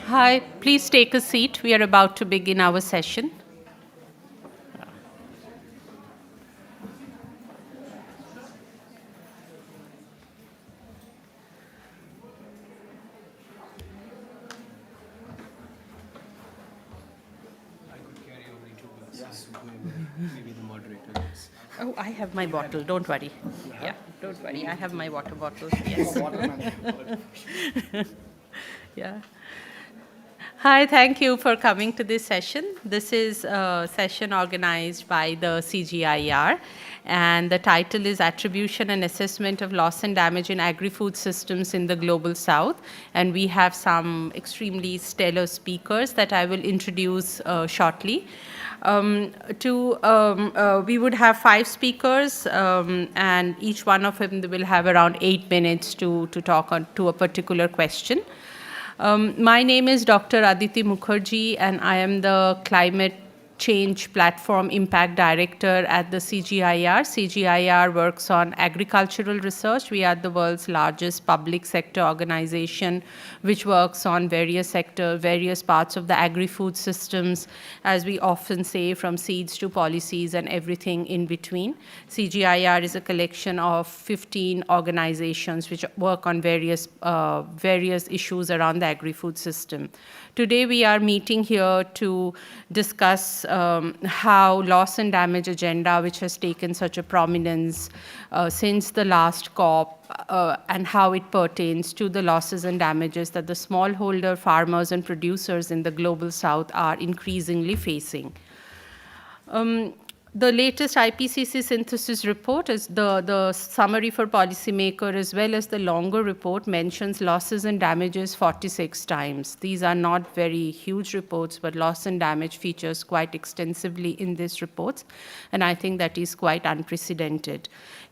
Hi, please take a seat. We are about to begin our session. Maybe the moderator is. Oh, I have my bottle. Don't worry. Yeah, don't worry. I have my water bottle. Yes. Yeah. Hi, thank you for coming to this session. This is a session organized by the CGIAR, and the title is Attribution and Assessment of Loss and Damage in Agri-Food Systems in the Global South. And we have some extremely stellar speakers that I will introduce shortly. We would have 5 speakers, and each one of them will have around 8 minutes to talk on to a particular question. My name is Dr. Aditi Mukherji, and I am the Climate Change Platform Impact Director at the CGIAR. CGIAR works on agricultural research. We are the world's largest public sector organization which works on various sectors, various parts of the agri-food systems, as we often say, from seeds to policies and everything in between. CGIAR is a collection of 15 organizations which work on various issues around the agri-food system. Today we are meeting here to discuss how loss and damage agenda, which has taken such a prominence since the last COP, and how it pertains to the losses and damages that the smallholder farmers and producers in the global south are increasingly facing. The latest IPCC synthesis report is the summary for policymaker, as well as the longer report mentions losses and damages 46 times. These are not very huge reports, but loss and damage features quite extensively in these reports, and I think that is quite unprecedented.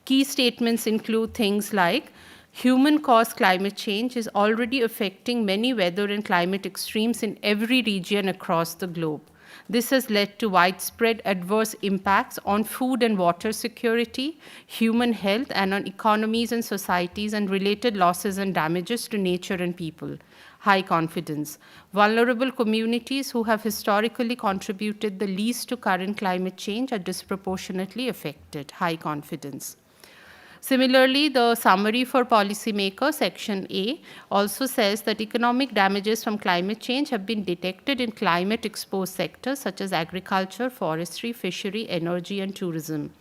Key statements include things like human-caused climate change is already affecting many weather and climate extremes in every region across the globe. This has led to widespread adverse impacts on food and water security, human health, and on economies and societies, and related losses and damages to nature and people. High confidence. Vulnerable communities who have historically contributed the least to current climate change are disproportionately affected. High confidence. Similarly, the summary for policymakers, section A, also says that economic damages from climate change have been detected in climate-exposed sectors such as agriculture, forestry, fishery, energy, and tourism.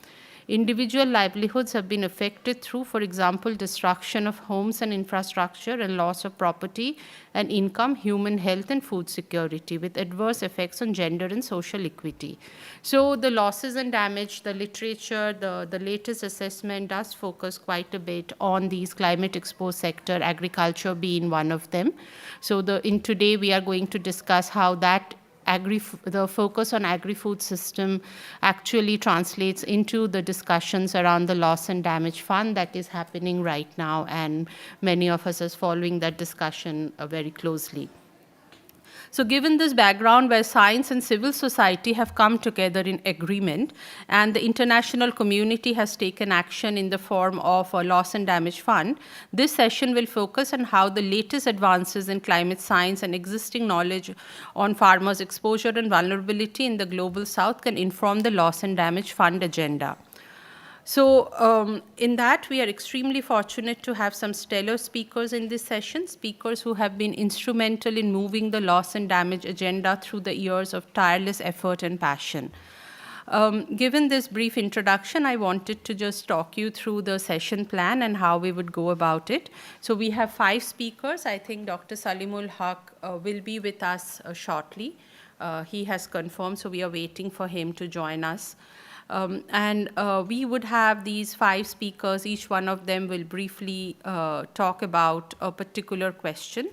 Individual livelihoods have been affected through, for example, destruction of homes and infrastructure and loss of property and income, human health, and food security, with adverse effects on gender and social equity. So the losses and damage, the literature, the latest assessment does focus quite a bit on these climate-exposed sector, agriculture being one of them. So today we are going to discuss how that the focus on agri-food system actually translates into the discussions around the loss and damage fund that is happening right now, and many of us are following that discussion very closely. So given this background where science and civil society have come together in agreement, and the international community has taken action in the form of a loss and damage fund, this session will focus on how the latest advances in climate science and existing knowledge on farmers' exposure and vulnerability in the global south can inform the loss and damage fund agenda. So in that, we are extremely fortunate to have some stellar speakers in this session, speakers who have been instrumental in moving the loss and damage agenda through the years of tireless effort and passion. Given this brief introduction, I wanted to just talk you through the session plan and how we would go about it. So we have 5 speakers. I think Dr. Saleemul will be with us shortly. He has confirmed, so we are waiting for him to join us. We would have these 5 speakers. Each one of them will briefly talk about a particular question.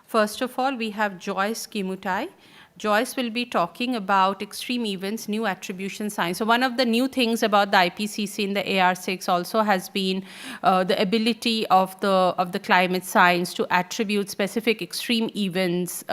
First of all, we have Joyce Kimutai. Joyce will be talking about extreme events, new attribution science. So one of the new things about the IPCC in the AR6 also has been the ability of the climate science to attribute specific extreme events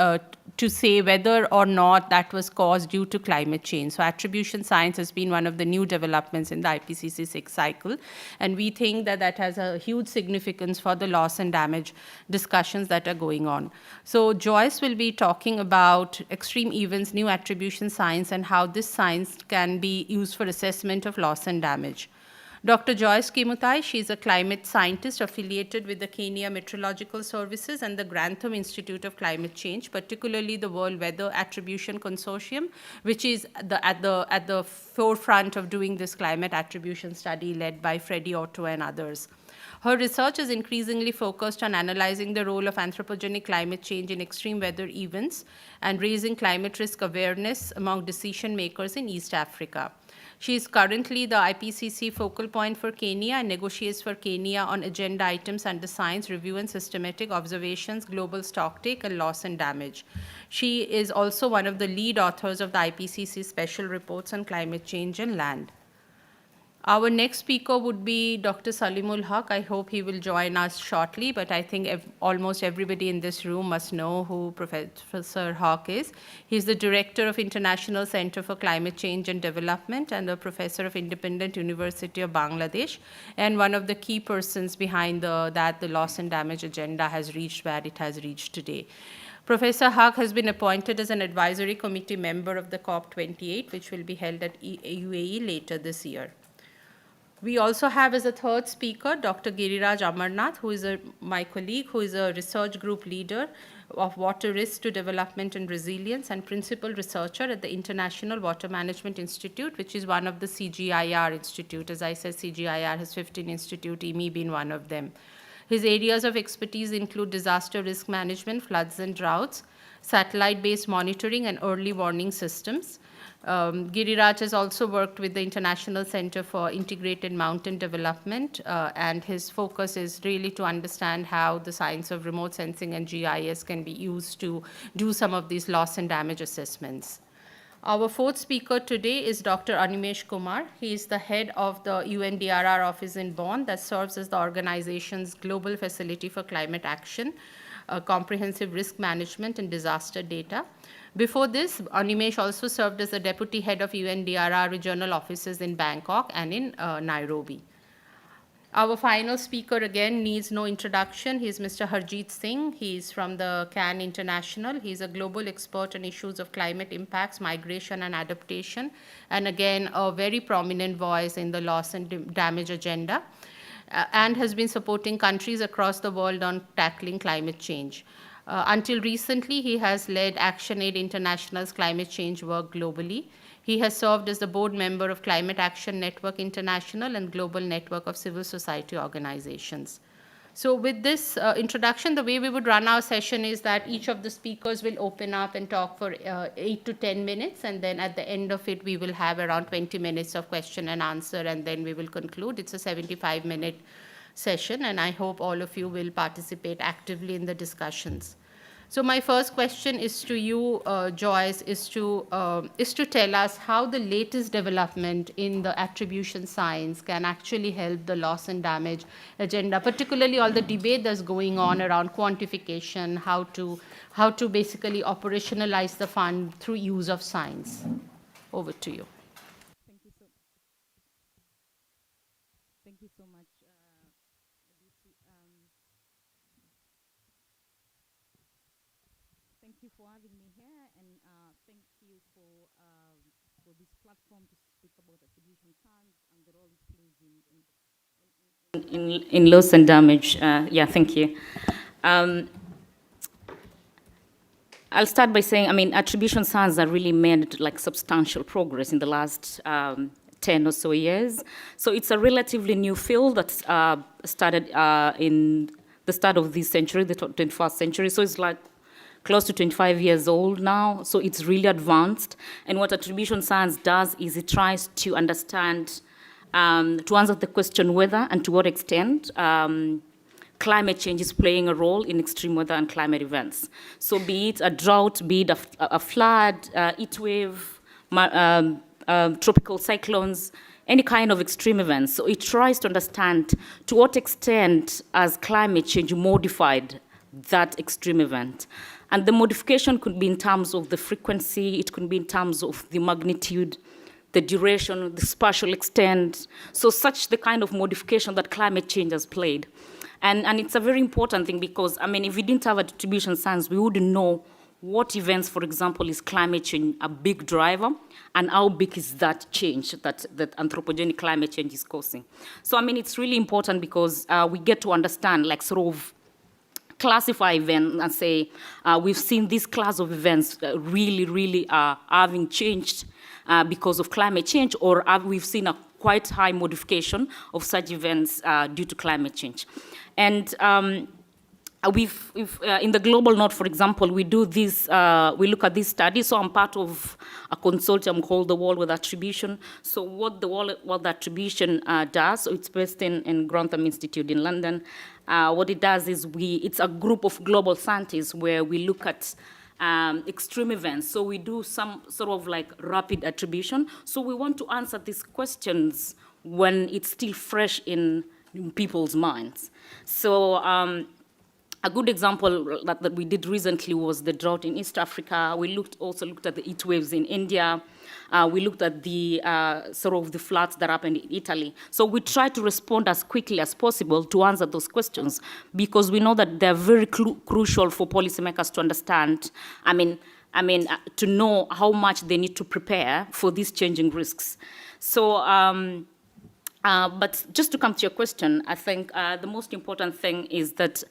to say whether or not that was caused due to climate change. So attribution science has been one of the new developments in the IPCC 6 cycle, and we think that that has a huge significance for the loss and damage discussions that are going on. So Joyce will be talking about extreme events, new attribution science, and how this science can be used for assessment of loss and damage. Dr. Joyce Kimutai, she's a climate scientist affiliated with the Kenya Meteorological Services and the Grantham Institute of Climate Change, particularly the World Weather Attribution Consortium, which is at the forefront of doing this climate attribution study led by Frederike, Otto, and others. Her research is increasingly focused on analyzing the role of anthropogenic climate change in extreme weather events and raising climate risk awareness among decision makers in East Africa. She is currently the IPCC focal point for Kenya and negotiates for Kenya on agenda items under science, review and systematic observations, global stocktake, and loss and damage. She is also one of the lead authors of the IPCC special reports on climate change and land. Our next speaker would be Dr. Saleemul. I hope he will join us shortly, but I think almost everybody in this room must know who Professor Haq is. He's the Director of International Center for Climate Change and Development and a Professor of Independent University of Bangladesh, and one of the key persons behind that the loss and damage agenda has reached where it has reached today. Professor Haq has been appointed as an advisory committee member of the COP28, which will be held at UAE later this year. We also have as a third speaker, Dr. Giriraj Amarnath, who is my colleague, who is a research group leader of water risk to development and resilience and principal researcher at the International Water Management Institute, which is one of the CGIAR institute. As I said, CGIAR has 15 institutes, IMI being one of them. His areas of expertise include disaster risk management, floods and droughts, satellite-based monitoring, and early warning systems. Giriraj has also worked with the International Center for Integrated Mountain Development, and his focus is really to understand how the science of remote sensing and GIS can be used to do some of these loss and damage assessments. Our fourth speaker today is Dr. Animesh Kumar. He is the head of the UNDRR office in Bonn that serves as the organization's global facility for climate action, comprehensive risk management, and disaster data. Before this, Animesh also served as the deputy head of UNDRR regional offices in Bangkok and in Nairobi. Our final speaker, again, needs no introduction. He's Mr. Harjeet Singh. He's from the CAN International. He's a global expert on issues of climate impacts, migration, and adaptation, and again, a very prominent voice in the loss and damage agenda, and has been supporting countries across the world on tackling climate change. Until recently, he has led ActionAid International's climate change work globally. He has served as the board member of Climate Action Network International and Global Network of Civil Society Organizations. So with this introduction, the way we would run our session is that each of the speakers will open up and talk for 8 to 10 minutes, and then at the end of it, we will have around 20 minutes of question and answer, and then we will conclude. It's a 75-minute session, and I hope all of you will participate actively in the discussions. So my first question is to you, Joyce, is to tell us how the latest development in the attribution science can actually help the loss and damage agenda, particularly all the debate that's going on around quantification, how to basically operationalize the fund through use of science. Over to you. Thank you so much, Aditi. Thank you for having me here, and thank you for this platform to speak about attribution science and the role it plays in loss and damage. Yeah, thank you. I'll start by saying, attribution science has really made substantial progress in the last 10 or so years. So it's a relatively new field that started in the start of this century, the 21st century. So it's close to 25 years old now. So it's really advanced. And what attribution science does is it tries to understand, to answer the question whether and to what extent climate change is playing a role in extreme weather and climate events. So be it a drought, be it a flood, heat wave, tropical cyclones, any kind of extreme events. So it tries to understand to what extent has climate change modified that extreme event. And the modification could be in terms of the frequency, it could be in terms of the magnitude, the duration, the spatial extent. So such the kind of modification that climate change has played. And it's a very important thing because, I mean, if we didn't have attribution science, we wouldn't know what events, for example, is climate change a big driver, and how big is that change that anthropogenic climate change is causing. So, I mean, it's really important because we get to understand, like, sort of classify events and say, we've seen this class of events really having changed because of climate change, or we've seen a quite high modification of such events due to climate change. And in the global north, for example, we do this, we look at this study. So I'm part of a consortium called the World with Attribution. So what the World with Attribution does, so it's based in Grantham Institute in London. What it does is it's a group of global scientists where we look at extreme events. So we do some sort of like rapid attribution. So we want to answer these questions when it's still fresh in people's minds. So a good example that we did recently was the drought in East Africa. We also looked at the heat waves in India. We looked at the sort of the floods that happened in Italy. So we try to respond as quickly as possible to answer those questions because we know that they're very crucial for policymakers to understand. I mean, to know how much they need to prepare for these changing risks. So. But just to come to your question, I think the most important thing is that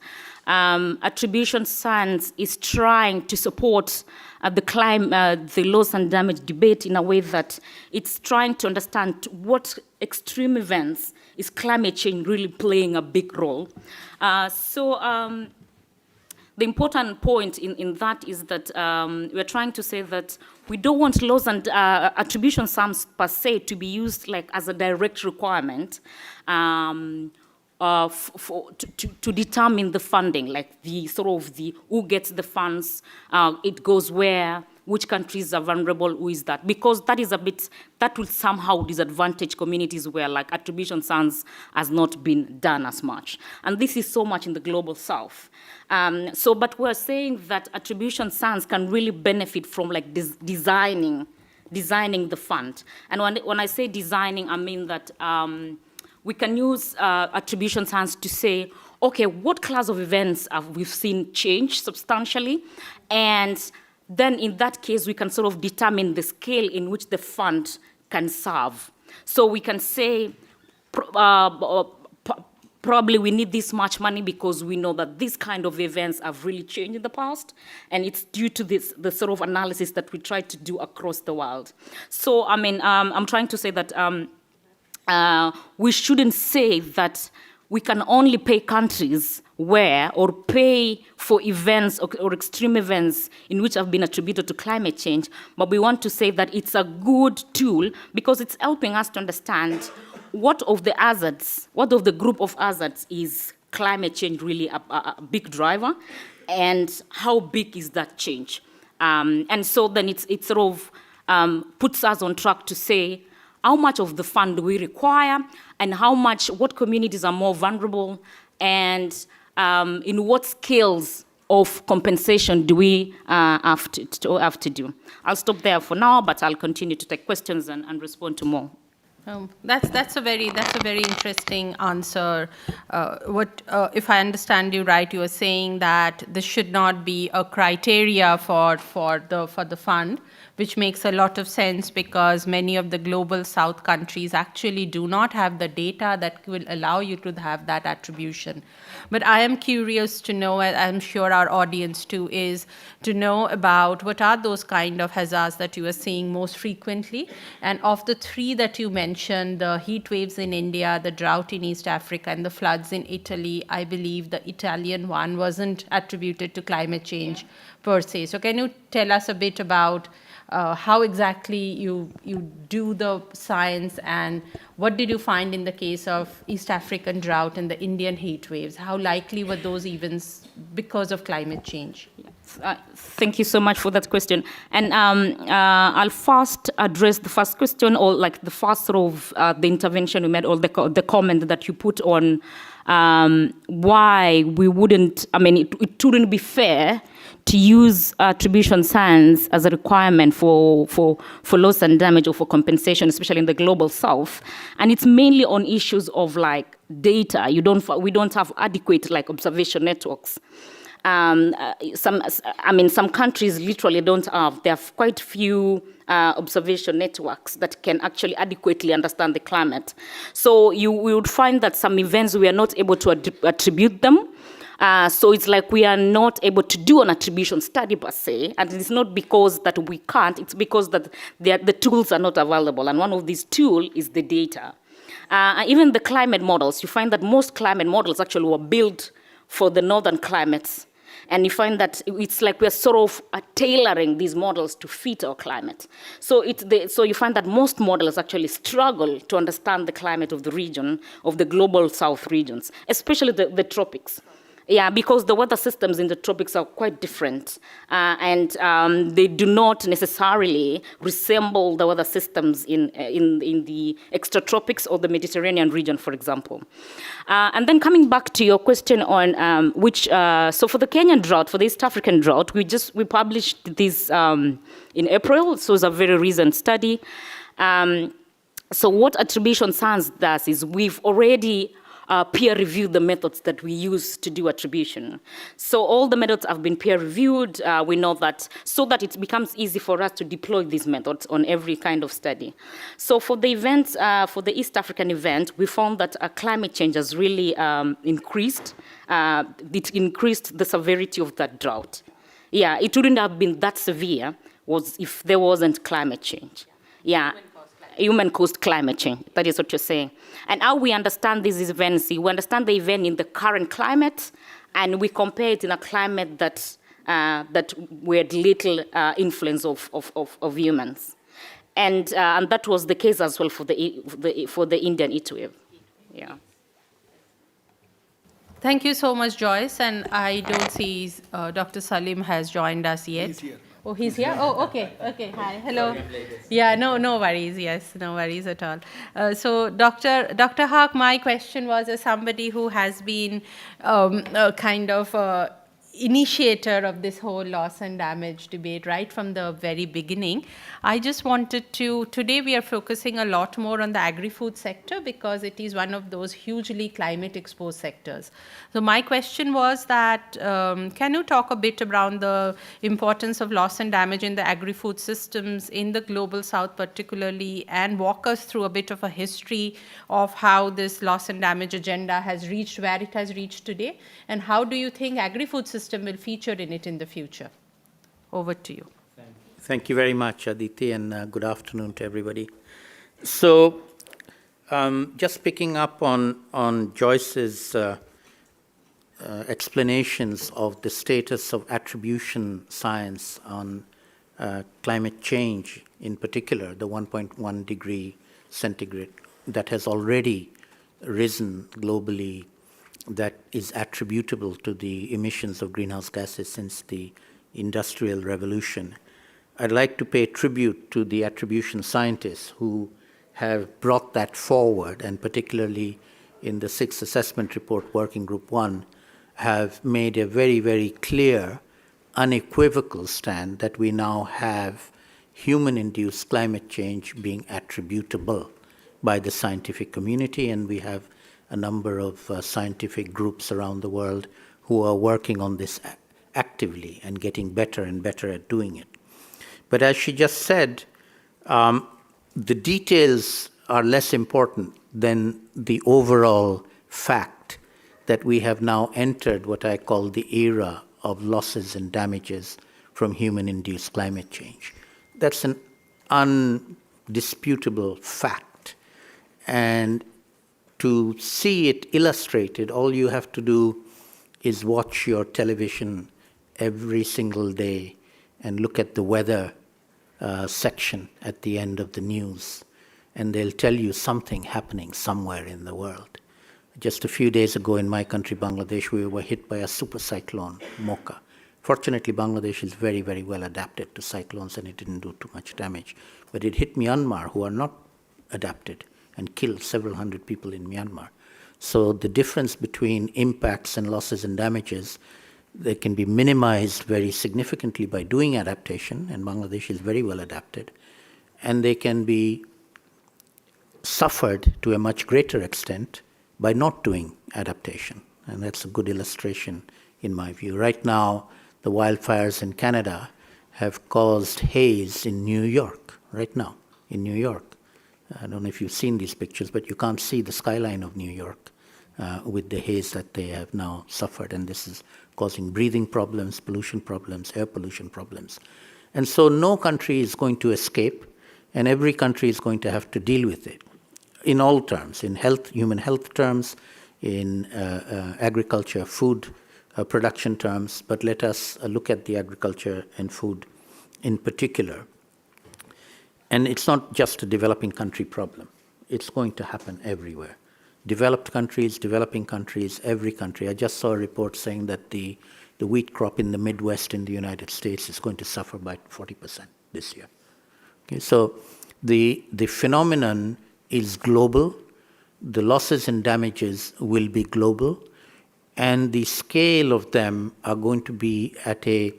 attribution science is trying to support the loss and damage debate in a way that it's trying to understand what extreme events is climate change really playing a big role. The important point in that is that we're trying to say that we don't want loss and attribution sums per se to be used like as a direct requirement to determine the funding, like the sort of the who gets the funds, it goes where, which countries are vulnerable, who is that? Because that will somehow disadvantage communities where like attribution science has not been done as much. And this is so much in the global south. But we're saying that attribution science can really benefit from like designing the fund. And when I say designing, I mean that we can use attribution science to say, okay, what class of events have we seen change substantially? And then in that case, we can sort of determine the scale in which the fund can serve. So we can say, probably we need this much money because we know that this kind of events have really changed in the past, and it's due to the sort of analysis that we try to do across the world. So, I mean, I'm trying to say that we shouldn't say that we can only pay countries where, or pay for events or extreme events in which have been attributed to climate change, but we want to say that it's a good tool because it's helping us to understand what of the group of hazards is climate change really a big driver, and how big is that change? And so then it sort of puts us on track to say, how much of the fund do we require, and what communities are more vulnerable, and in what scales of compensation do we have to do? I'll stop there for now, but I'll continue to take questions and respond to more. That's a very interesting answer. If I understand you right, you are saying that this should not be a criteria for the fund, which makes a lot of sense because many of the global south countries actually do not have the data that will allow you to have that attribution. But I am curious to know, and I'm sure our audience too is, to know about what are those kind of hazards that you are seeing most frequently. And of the three that you mentioned, the heat waves in India, the drought in East Africa, and the floods in Italy, I believe the Italian one wasn't attributed to climate change per se. So can you tell us a bit about how exactly you do the science, and what did you find in the case of East African drought and the Indian heat waves? How likely were those events because of climate change? Thank you so much for that question. And I'll first address the first question, or like the first sort of the intervention you made, or the comment that you put on why we wouldn't, I mean, it wouldn't be fair to use attribution science as a requirement for loss and damage or for compensation, especially in the global south. And it's mainly on issues of like data. We don't have adequate like observation networks. Some countries literally don't have. They have quite few observation networks that can actually adequately understand the climate. So we would find that some events we are not able to attribute them. So it's like we are not able to do an attribution study per se, and it's not because that we can't, it's because that the tools are not available, and one of these tools is the data. Even the climate models, you find that most climate models actually were built for the northern climates, and you find that it's like we're sort of tailoring these models to fit our climate. So you find that most models actually struggle to understand the climate of the region, of the global south regions, especially the tropics. Yeah, because the weather systems in the tropics are quite different, and they do not necessarily resemble the weather systems in the extratropics or the Mediterranean region, for example. And then coming back to your question on so for the Kenyan drought, for the East African drought, we published this in April, so it's a very recent study. So what attribution science does is we've already peer-reviewed the methods that we use to do attribution. So all the methods have been peer-reviewed. We know that so that it becomes easy for us to deploy these methods on every kind of study. So for the events, for the East African event, we found that climate change has really increased. It increased the severity of that drought. Yeah, it wouldn't have been that severe if there wasn't climate change. Yeah. Human-caused climate change. That is what you're saying. And how we understand these events, we understand the event in the current climate, and we compare it in a climate that we had little influence of humans. And that was the case as well for the Indian heat wave. Yeah. Thank you so much, Joyce. And I don't see Dr. Saleem has joined us yet. He's here. Oh, he's here? Oh, okay. Okay. Hi. Hello. Yeah, no worries. Yes, no worries at all. So, Dr. Haque, my question was as somebody who has been a kind of initiator of this whole loss and damage debate right from the very beginning. I just wanted today we are focusing a lot more on the agri-food sector because it is one of those hugely climate exposed sectors. So my question was that, can you talk a bit around the importance of loss and damage in the agri-food systems in the global south particularly, and walk us through a bit of a history of how this loss and damage agenda has reached where it has reached today, and how do you think agri-food system will feature in it in the future? Over to you. Thank you very much, Aditi, and good afternoon to everybody. So, just picking up on Joyce's explanations of the status of attribution science on climate change, in particular, the 1.1 degree centigrade that has already risen globally, that is attributable to the emissions of greenhouse gases since the Industrial Revolution. I'd like to pay tribute to the attribution scientists who have brought that forward, and particularly in the 6th Assessment Report Working Group 1, have made a very, very clear, unequivocal stand that we now have human-induced climate change being attributable by the scientific community, and we have a number of scientific groups around the world who are working on this actively and getting better and better at doing it. But as she just said, the details are less important than the overall fact that we have now entered what I call the era of losses and damages from human-induced climate change. That's an undisputable fact. And to see it illustrated, all you have to do is watch your television every single day and look at the weather section at the end of the news, and they'll tell you something happening somewhere in the world. Just a few days ago in my country, Bangladesh, we were hit by a super cyclone, Mocha. Fortunately, Bangladesh is very, very well adapted to cyclones, and it didn't do too much damage. But it hit Myanmar, who are not adapted, and killed several hundred people in Myanmar. So the difference between impacts and losses and damages They can be minimized very significantly by doing adaptation, and Bangladesh is very well adapted. And they can be suffered to a much greater extent by not doing adaptation. And that's a good illustration in my view. Right now, the wildfires in Canada have caused haze in New York, right now, in New York. I don't know if you've seen these pictures, but you can't see the skyline of New York with the haze that they have now suffered. And this is causing breathing problems, pollution problems, air pollution problems. And so no country is going to escape, and every country is going to have to deal with it in all terms, in health, human health terms, in agriculture, food production terms. But let us look at the agriculture and food in particular. And it's not just a developing country problem. It's going to happen everywhere. Developed countries, developing countries, every country. I just saw a report saying that the wheat crop in the Midwest in the United States is going to suffer by 40% this year. Okay, so the phenomenon is global. The losses and damages will be global, and the scale of them are going to be at a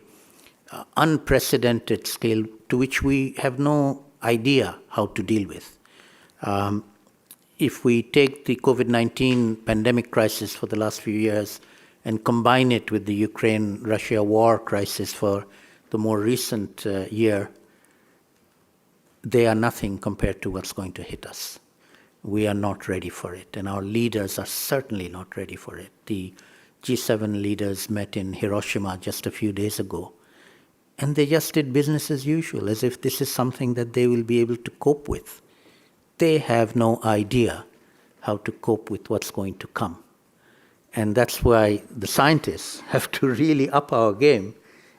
unprecedented scale to which we have no idea how to deal with. If we take the COVID-19 pandemic crisis for the last few years and combine it with the Ukraine-Russia war crisis for the more recent year, they are nothing compared to what's going to hit us. We are not ready for it, and our leaders are certainly not ready for it. The G7 leaders met in Hiroshima just a few days ago, and they just did business as usual, as if this is something that they will be able to cope with. They have no idea how to cope with what's going to come. And that's why the scientists have to really up our game,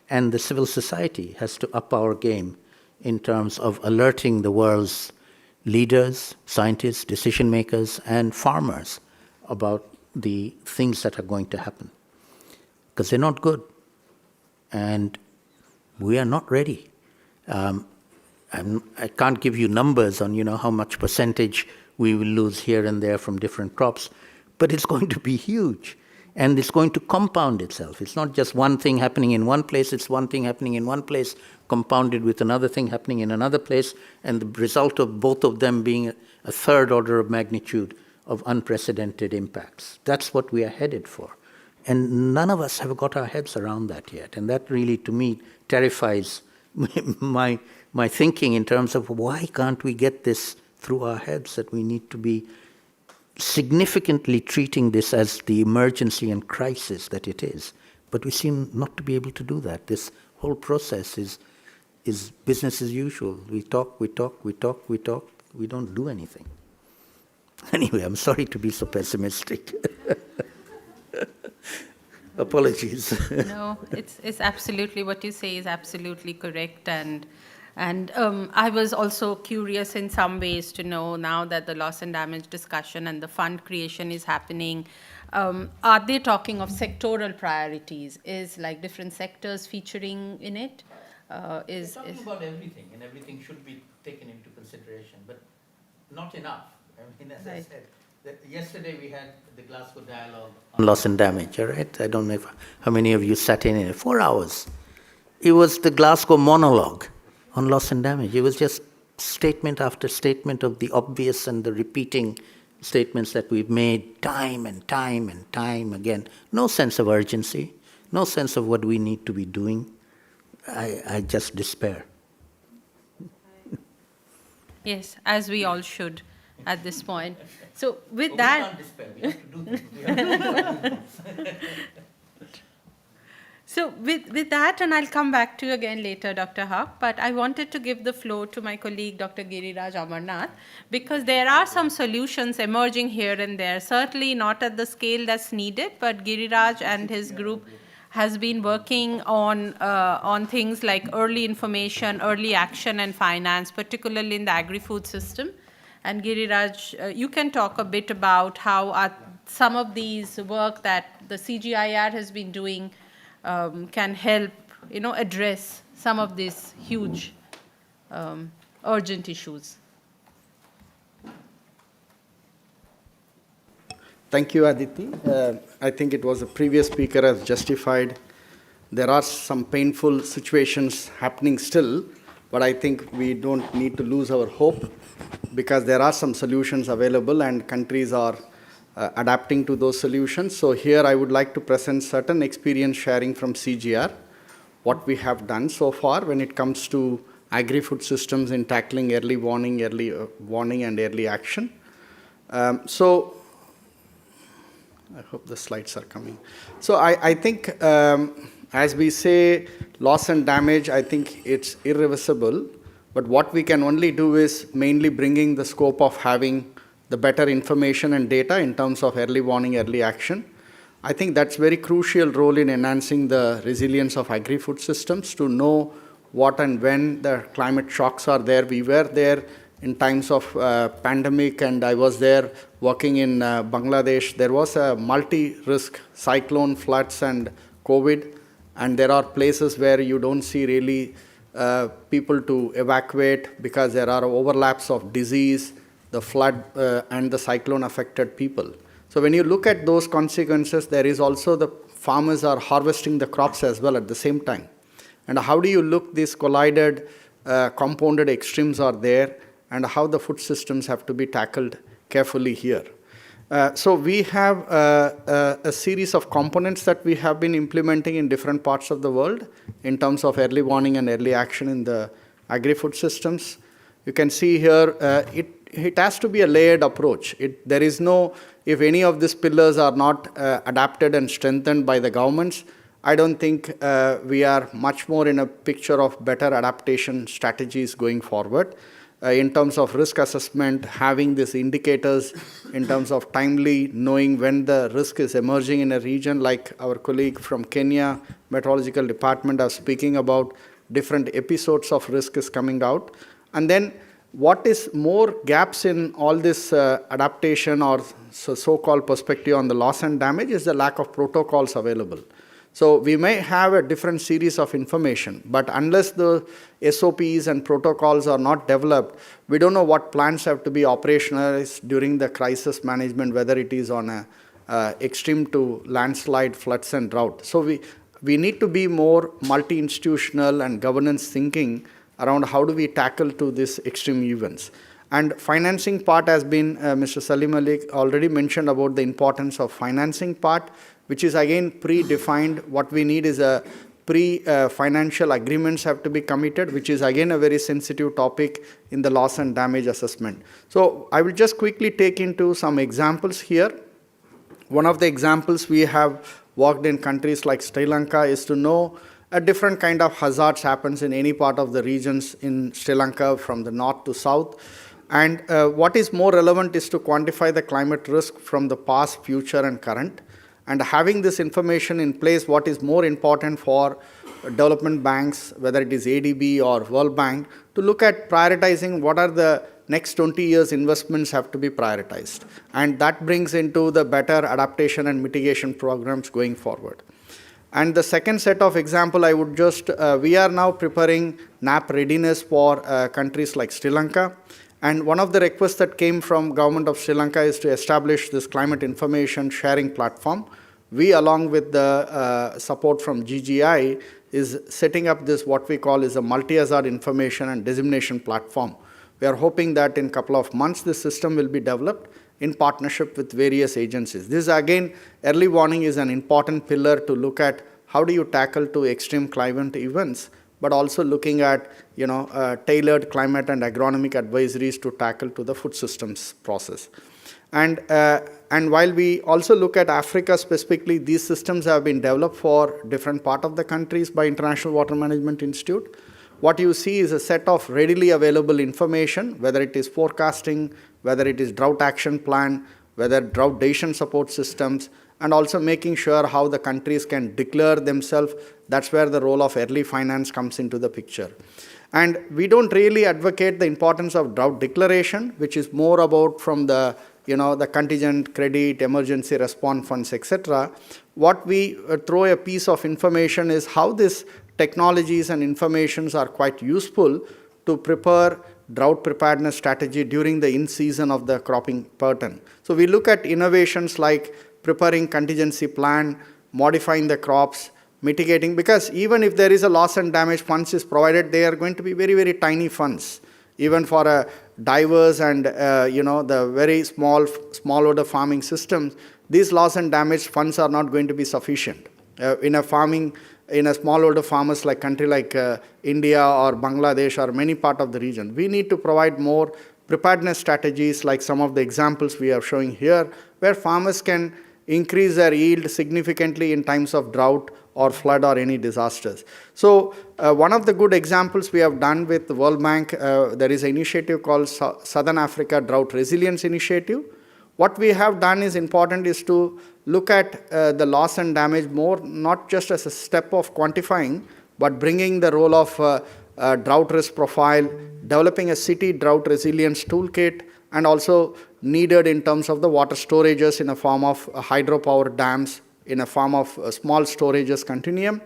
and the civil society has to up our game in terms of alerting the world's leaders, scientists, decision makers, and farmers about the things that are going to happen. Because they're not good. And we are not ready. I can't give you numbers on how much percentage we will lose here and there from different crops, but it's going to be huge. And it's going to compound itself. It's not just one thing happening in one place, it's one thing happening in one place, compounded with another thing happening in another place, and the result of both of them being a third order of magnitude of unprecedented impacts. That's what we are headed for. And none of us have got our heads around that yet. And that really, to me, terrifies my thinking in terms of why can't we get this through our heads, that we need to be significantly treating this as the emergency and crisis that it is. But we seem not to be able to do that. This whole process is business as usual. We talk, we don't do anything. Anyway, I'm sorry to be so pessimistic. Apologies. No, it's absolutely, what you say is absolutely correct. And I was also curious in some ways to know, now that the loss and damage discussion and the fund creation is happening, are they talking of sectoral priorities? Is like different sectors featuring in it? They're talking about everything, and everything should be taken into consideration, but not enough. I mean, as I said, yesterday we had the Glasgow Dialogue on loss and damage, all right? I don't know how many of you sat in it. 4 hours. It was the Glasgow monologue on loss and damage. It was just statement after statement of the obvious and the repeating statements that we've made time and time and time again. No sense of urgency, no sense of what we need to be doing. I just despair. Yes, as we all should at this point. So with that... We can't despair. We have to do things. We have to do things. So with that, and I'll come back to you again later, Dr. Haq, but I wanted to give the floor to my colleague, Dr. Giriraj Amarnath, because there are some solutions emerging here and there, certainly not at the scale that's needed, but Giriraj and his group has been working on things like early information, early action, and finance, particularly in the agri-food system. And Giriraj, you can talk a bit about how some of these work that the CGIAR has been doing can help, address some of these huge, urgent issues. Thank you, Aditi. I think it was the previous speaker has justified There are some painful situations happening still, but I think we don't need to lose our hope because there are some solutions available and countries are adapting to those solutions. So here I would like to present certain experience sharing from CGR, what we have done so far when it comes to agri-food systems in tackling early warning and early action. So I hope the slides are coming. So I think as we say, loss and damage, I think it's irreversible. But what we can only do is mainly bringing the scope of having the better information and data in terms of early warning, early action. I think that's very crucial role in enhancing the resilience of agri-food systems to know what and when the climate shocks are there. We were there in times of pandemic, and I was there working in Bangladesh. There was a multi-risk cyclone, floods, and COVID, and there are places where you don't see really people to evacuate because there are overlaps of disease, the flood and the cyclone affected people. So when you look at those consequences, there is also the farmers are harvesting the crops as well at the same time. And how do you look these collided, compounded extremes are there, and how the food systems have to be tackled carefully here. So we have a series of components that we have been implementing in different parts of the world in terms of early warning and early action in the agri-food systems. You can see here, it has to be a layered approach. There is no, if any of these pillars are not adapted and strengthened by the governments, I don't think we are much more in a picture of better adaptation strategies going forward. In terms of risk assessment, having these indicators in terms of timely knowing when the risk is emerging in a region, like our colleague from Kenya, Meteorological Department, are speaking about different episodes of risk is coming out. And then what is more gaps in all this adaptation or so-called perspective on the loss and damage is the lack of protocols available. So we may have a different series of information, but unless the SOPs and protocols are not developed, we don't know what plans have to be operationalized during the crisis management, whether it is on a extreme to landslide, floods, and drought. So we need to be more multi-institutional and governance thinking around how do we tackle to these extreme events. And financing part has been, Mr. Saleemul already mentioned about the importance of financing part, which is again predefined. What we need is a pre-financial agreements have to be committed, which is again a very sensitive topic in the loss and damage assessment. So I will just quickly take into some examples here. One of the examples we have worked in countries like Sri Lanka is to know a different kind of hazards happens in any part of the regions in Sri Lanka from the north to south. And what is more relevant is to quantify the climate risk from the past, future, and current. And having this information in place, what is more important for development banks, whether it is ADB or World Bank, to look at prioritizing what are the next 20 years investments have to be prioritized. And that brings into the better adaptation and mitigation programs going forward. And the second set of example, I would just, we are now preparing NAP readiness for countries like Sri Lanka. And one of the requests that came from government of Sri Lanka is to establish this climate information sharing platform. We, along with the support from GGI, is setting up this what we call is a multi-hazard information and dissemination platform. We are hoping that in a couple of months, this system will be developed in partnership with various agencies. This again, early warning is an important pillar to look at how do you tackle to extreme climate events, but also looking at tailored climate and agronomic advisories to tackle to the food systems process. And while we also look at Africa specifically, these systems have been developed for different part of the countries by International Water Management Institute. What you see is a set of readily available information, whether it is forecasting, whether it is drought action plan, whether drought decision support systems, and also making sure how the countries can declare themselves. That's where the role of early finance comes into the picture. And we don't really advocate the importance of drought declaration, which is more about from the the contingent credit, emergency response funds, etc. What we throw a piece of information is how these technologies and informations are quite useful to prepare drought preparedness strategy during the in-season of the cropping pattern. So we look at innovations like preparing contingency plan, modifying the crops, mitigating, because even if there is a loss and damage funds is provided, they are going to be very, very tiny funds. Even for divers and the very smallholder farming systems, these loss and damage funds are not going to be sufficient. In a smallholder farmers like country like India or Bangladesh or many part of the region, we need to provide more preparedness strategies like some of the examples we are showing here, where farmers can increase their yield significantly in times of drought or flood or any disasters. So one of the good examples we have done with the World Bank, there is an initiative called Southern Africa Drought Resilience Initiative. What we have done is important is to look at the loss and damage more, not just as a step of quantifying, but bringing the role of drought risk profile, developing a city drought resilience toolkit, and also needed in terms of the water storages in a form of hydropower dams, in a form of small storages continuum.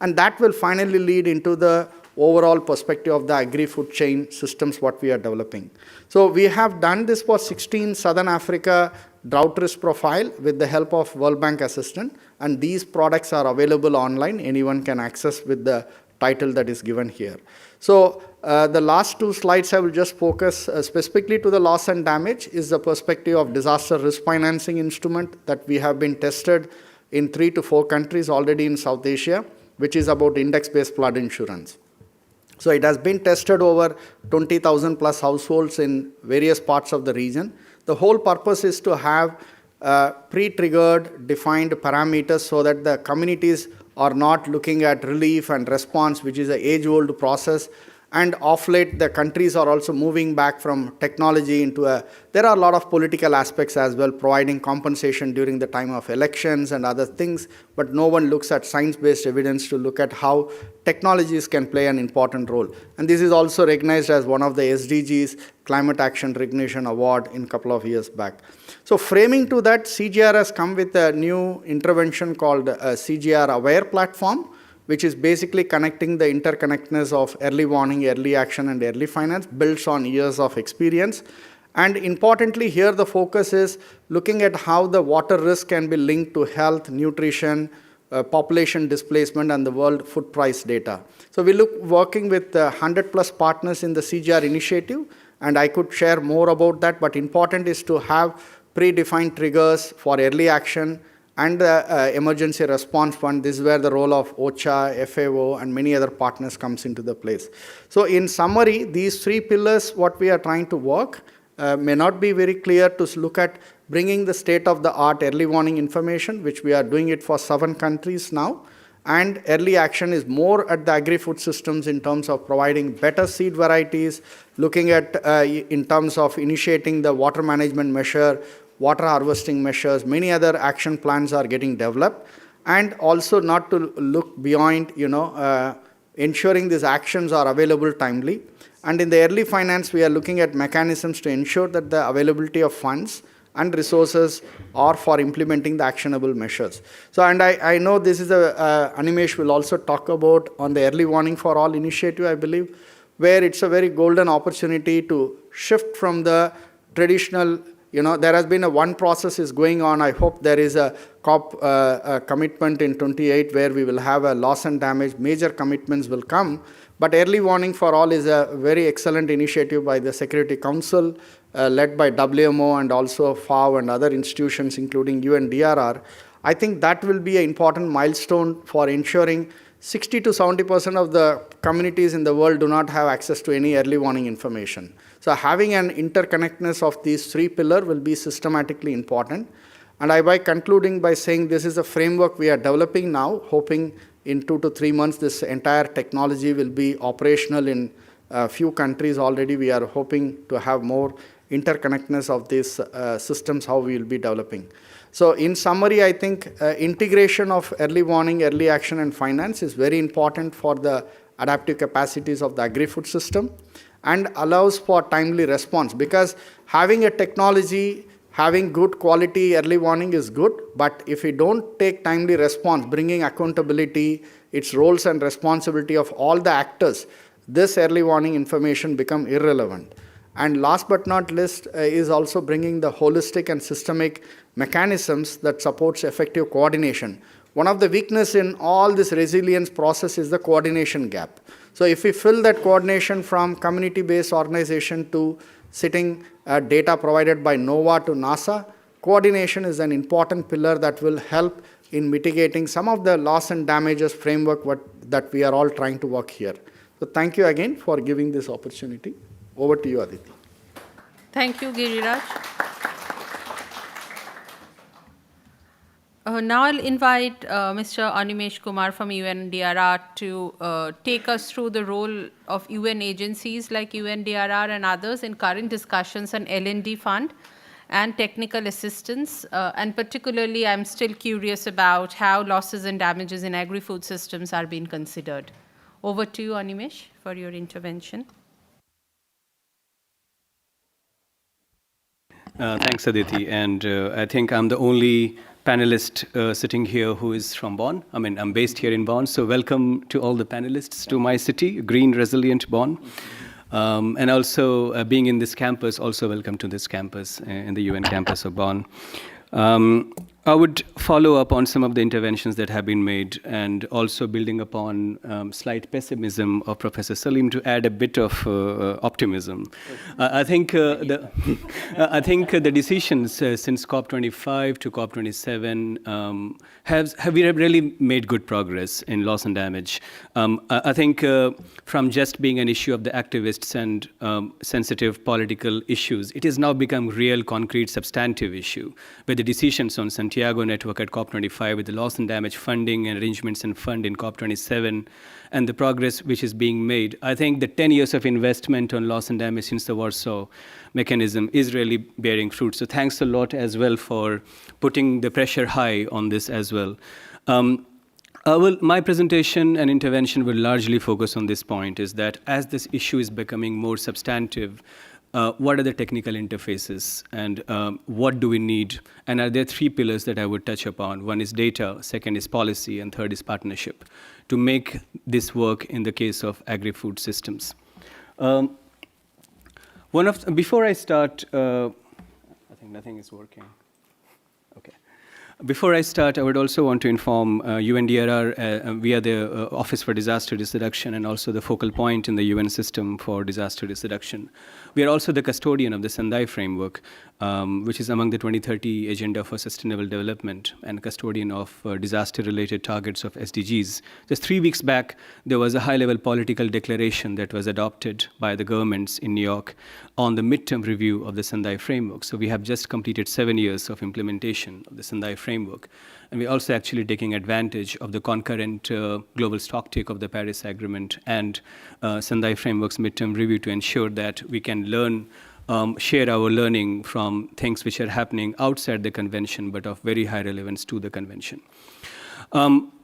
And that will finally lead into the overall perspective of the agri-food chain systems what we are developing. So we have done this for 16 Southern Africa drought risk profile with the help of World Bank assistant, and these products are available online. Anyone can access with the title that is given here. So the last two slides I will just focus specifically to the loss and damage is the perspective of disaster risk financing instrument that we have been tested in 3 to 4 countries already in South Asia, which is about index-based flood insurance. So it has been tested over 20,000 plus households in various parts of the region. The whole purpose is to have pre-triggered defined parameters so that the communities are not looking at relief and response, which is an age-old process. And of late, the countries are also moving back from technology into there are a lot of political aspects as well, providing compensation during the time of elections and other things, but no one looks at science-based evidence to look at how technologies can play an important role. And this is also recognized as one of the SDGs Climate Action Recognition Award in a couple of years back. So framing to that, CGR has come with a new intervention called CGR Aware Platform, which is basically connecting the interconnectedness of early warning, early action, and early finance, builds on years of experience. And importantly, here the focus is looking at how the water risk can be linked to health, nutrition, population displacement, and the world food price data. So we look working with 100 plus partners in the CGR initiative, and I could share more about that, but important is to have predefined triggers for early action, and the emergency response fund. This is where the role of OCHA, FAO, and many other partners comes into the place. So in summary, these 3 pillars, what we are trying to work, may not be very clear to look at bringing the state-of-the-art early warning information, which we are doing it for 7 countries now. And early action is more at the agri-food systems in terms of providing better seed varieties, looking at in terms of initiating the water management measure, water harvesting measures, many other action plans are getting developed, and also not to look beyond, ensuring these actions are available timely. And in the early finance, we are looking at mechanisms to ensure that the availability of funds and resources are for implementing the actionable measures. So, and I know this is Animesh will also talk about on the Early Warning for All initiative, I believe, where it's a very golden opportunity to shift from the traditional. There has been one process is going on. I hope there is a COP commitment in 28 where we will have a loss and damage. Major commitments will come. But Early Warning for All is a very excellent initiative by the Security Council, led by WMO and also FAO and other institutions, including UNDRR. I think that will be an important milestone for ensuring 60 to 70% of the communities in the world do not have access to any early warning information. So having an interconnectedness of these 3 pillars will be systematically important. And I by concluding by saying this is a framework we are developing now, hoping in 2 to 3 months this entire technology will be operational in a few countries already. We are hoping to have more interconnectedness of these systems, how we will be developing. So in summary, I think integration of early warning, early action, and finance is very important for the adaptive capacities of the agri-food system and allows for timely response, because having a technology, having good quality early warning is good, but if we don't take timely response, bringing accountability, its roles and responsibility of all the actors, this early warning information become irrelevant. And last but not least is also bringing the holistic and systemic mechanisms that supports effective coordination. one of the weakness in all this resilience process is the coordination gap. So if we fill that coordination from community-based organization to sitting data provided by NOAA to NASA, coordination is an important pillar that will help in mitigating some of the loss and damages framework that we are all trying to work here. So thank you again for giving this opportunity. Over to you, Aditi. Thank you, Giriraj. Now I'll invite Mr. Animesh Kumar from UNDRR to take us through the role of UN agencies like UNDRR and others in current discussions on L&D fund and technical assistance. And particularly, I'm still curious about how losses and damages in agri-food systems are being considered. Over to you, Animesh, for your intervention. Thanks, Aditi. And I think I'm the only panelist sitting here who is from Bonn. I mean, I'm based here in Bonn. So welcome to all the panelists to my city, green, resilient Bonn. And also being in this campus, also welcome to this campus, in the UN campus of Bonn. I would follow up on some of the interventions that have been made and also building upon slight pessimism of Professor Saleem to add a bit of optimism. I think the decisions since COP25 to COP27 have we really made good progress in loss and damage. I think from just being an issue of the activists and sensitive political issues, it has now become real, concrete, substantive issue, where the decisions on Santiago Network at COP25 with the loss and damage funding and arrangements and fund in COP27 and the progress which is being made. I think the 10 years of investment on loss and damage since the Warsaw mechanism is really bearing fruit. So thanks a lot as well for putting the pressure high on this as well. My presentation and intervention will largely focus on this point, is that as this issue is becoming more substantive, what are the technical interfaces and what do we need? And are there three pillars that I would touch upon? One is data, second is policy, and third is partnership to make this work in the case of agri-food systems. Before I start, I think nothing is working. Okay. Before I start, I would also want to inform UNDRR via the Office for Disaster Risk Reduction and also the focal point in the UN system for disaster risk reduction. We are also the custodian of the Sendai framework, which is among the 2030 Agenda for Sustainable Development and custodian of disaster-related targets of SDGs. Just 3 weeks back, there was a high-level political declaration that was adopted by the governments in New York on the midterm review of the Sendai framework. So we have just completed 7 years of implementation of the Sendai framework. And we're also actually taking advantage of the concurrent global stocktake of the Paris Agreement and Sendai framework's midterm review to ensure that we can learn, share our learning from things which are happening outside the convention, but of very high relevance to the convention.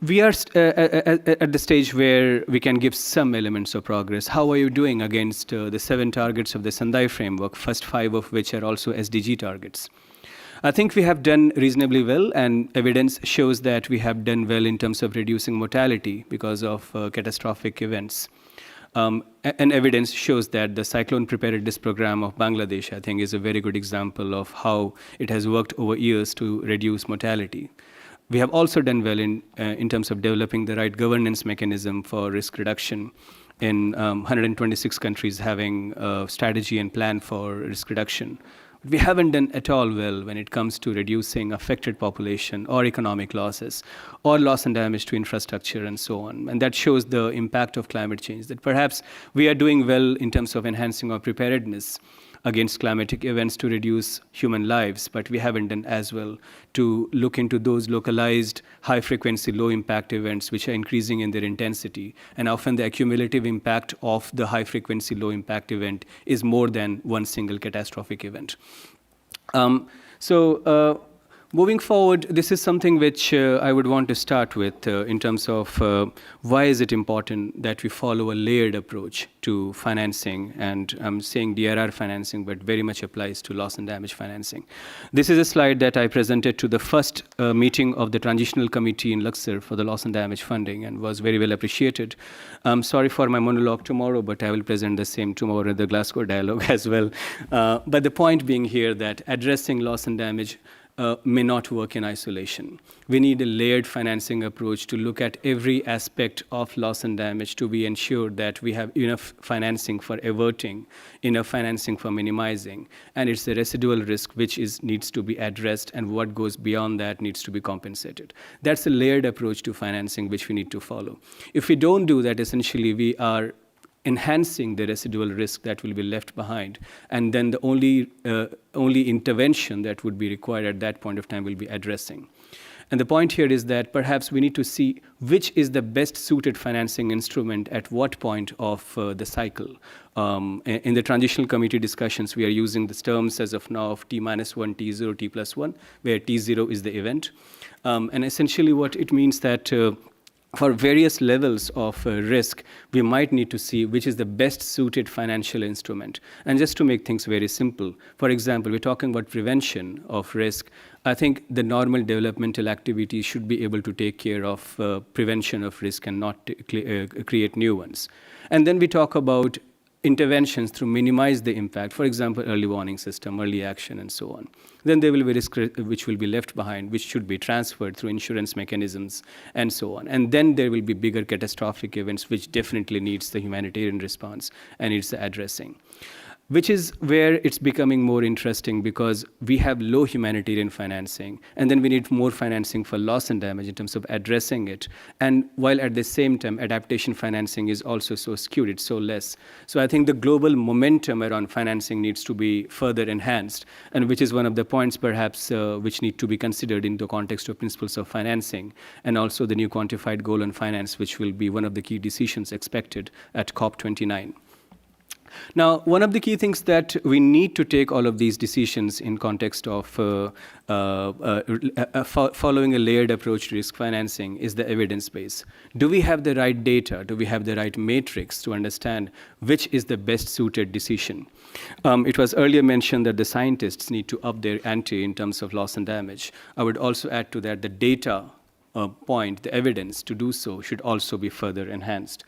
We are at the stage where we can give some elements of progress. How are you doing against the 7 targets of the Sendai framework, first 5 of which are also SDG targets? I think we have done reasonably well, and evidence shows that we have done well in terms of reducing mortality because of catastrophic events. And evidence shows that the cyclone preparedness program of Bangladesh, I think, is a very good example of how it has worked over years to reduce mortality. We have also done well in terms of developing the right governance mechanism for risk reduction in 126 countries having a strategy and plan for risk reduction. We haven't done at all well when it comes to reducing affected population or economic losses or loss and damage to infrastructure and so on. And that shows the impact of climate change, that perhaps we are doing well in terms of enhancing our preparedness against climatic events to reduce human lives, but we haven't done as well to look into those localized, high-frequency, low-impact events which are increasing in their intensity. And often the accumulative impact of the high-frequency, low-impact event is more than one single catastrophic event. Moving forward, this is something which I would want to start with in terms of why is it important that we follow a layered approach to financing, and I'm saying DRR financing, but very much applies to loss and damage financing. This is a slide that I presented to the first meeting of the Transitional Committee in Luxor for the loss and damage funding and was very well appreciated. I'm sorry for my monologue tomorrow, but I will present the same tomorrow at the Glasgow Dialogue as well. But the point being here that addressing loss and damage may not work in isolation. We need a layered financing approach to look at every aspect of loss and damage to be ensured that we have enough financing for averting, enough financing for minimizing, and it's the residual risk which needs to be addressed, and what goes beyond that needs to be compensated. That's a layered approach to financing which we need to follow. If we don't do that, essentially we are enhancing the residual risk that will be left behind. And then the only intervention that would be required at that point of time will be addressing. And the point here is that perhaps we need to see which is the best suited financing instrument at what point of the cycle. In the transitional committee discussions, we are using the terms as of now of T-1, T0, T+1, where T0 is the event. And essentially what it means that for various levels of risk, we might need to see which is the best suited financial instrument. And just to make things very simple, for example, we're talking about prevention of risk. I think the normal developmental activities should be able to take care of prevention of risk and not create new ones. And then we talk about interventions to minimize the impact, for example, early warning system, early action, and so on. Then there will be risk which will be left behind, which should be transferred through insurance mechanisms, and so on. And then there will be bigger catastrophic events, which definitely needs the humanitarian response and needs the addressing. Which is where it's becoming more interesting because we have low humanitarian financing, and then we need more financing for loss and damage in terms of addressing it. And while at the same time, adaptation financing is also so skewed, it's so less. So I think the global momentum around financing needs to be further enhanced, and which is one of the points perhaps which need to be considered in the context of principles of financing, and also the new quantified goal on finance, which will be one of the key decisions expected at COP29. Now, one of the key things that we need to take all of these decisions in context of following a layered approach to risk financing is the evidence base. Do we have the right data? Do we have the right matrix to understand which is the best suited decision? It was earlier mentioned that the scientists need to up their ante in terms of loss and damage. I would also add to that the data point, the evidence to do so should also be further enhanced.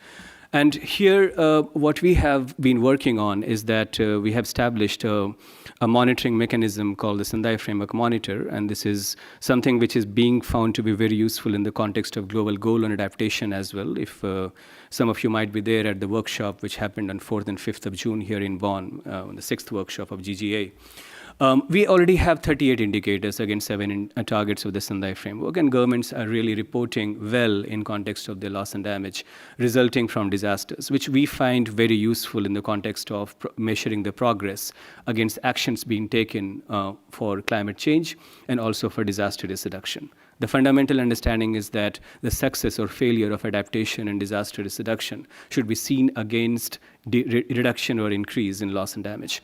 And here, what we have been working on is that we have established a monitoring mechanism called the Sendai Framework Monitor, and this is something which is being found to be very useful in the context of global goal on adaptation as well. If some of you might be there at the workshop which happened on 4th and 5th of June here in Bonn, the 6th workshop of GGA. We already have 38 indicators against 7 targets of the Sendai framework, and governments are really reporting well in context of the loss and damage resulting from disasters, which we find very useful in the context of measuring the progress against actions being taken for climate change and also for disaster risk reduction. The fundamental understanding is that the success or failure of adaptation and disaster risk reduction should be seen against reduction or increase in loss and damage.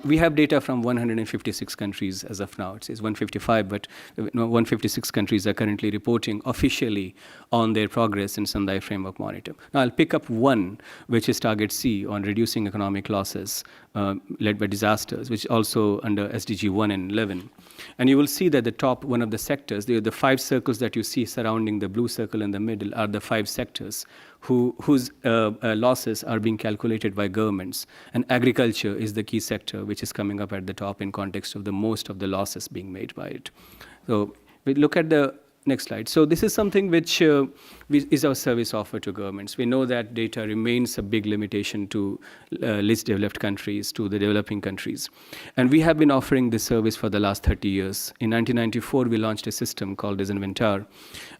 We have data from 156 countries as of now. It says 155, but 156 countries are currently reporting officially on their progress in Sendai Framework Monitor. Now, I'll pick up one, which is Target C on reducing economic losses led by disasters, which is also under SDG 1 and 11. And you will see that the top one of the sectors, the 5 circles that you see surrounding the blue circle in the middle are the 5 sectors whose losses are being calculated by governments. And agriculture is the key sector which is coming up at the top in context of the most of the losses being made by it. So we look at the next slide. So this is something which is our service offer to governments. We know that data remains a big limitation to least developed countries, to the developing countries. And we have been offering this service for the last 30 years. In 1994, we launched a system called as Inventor.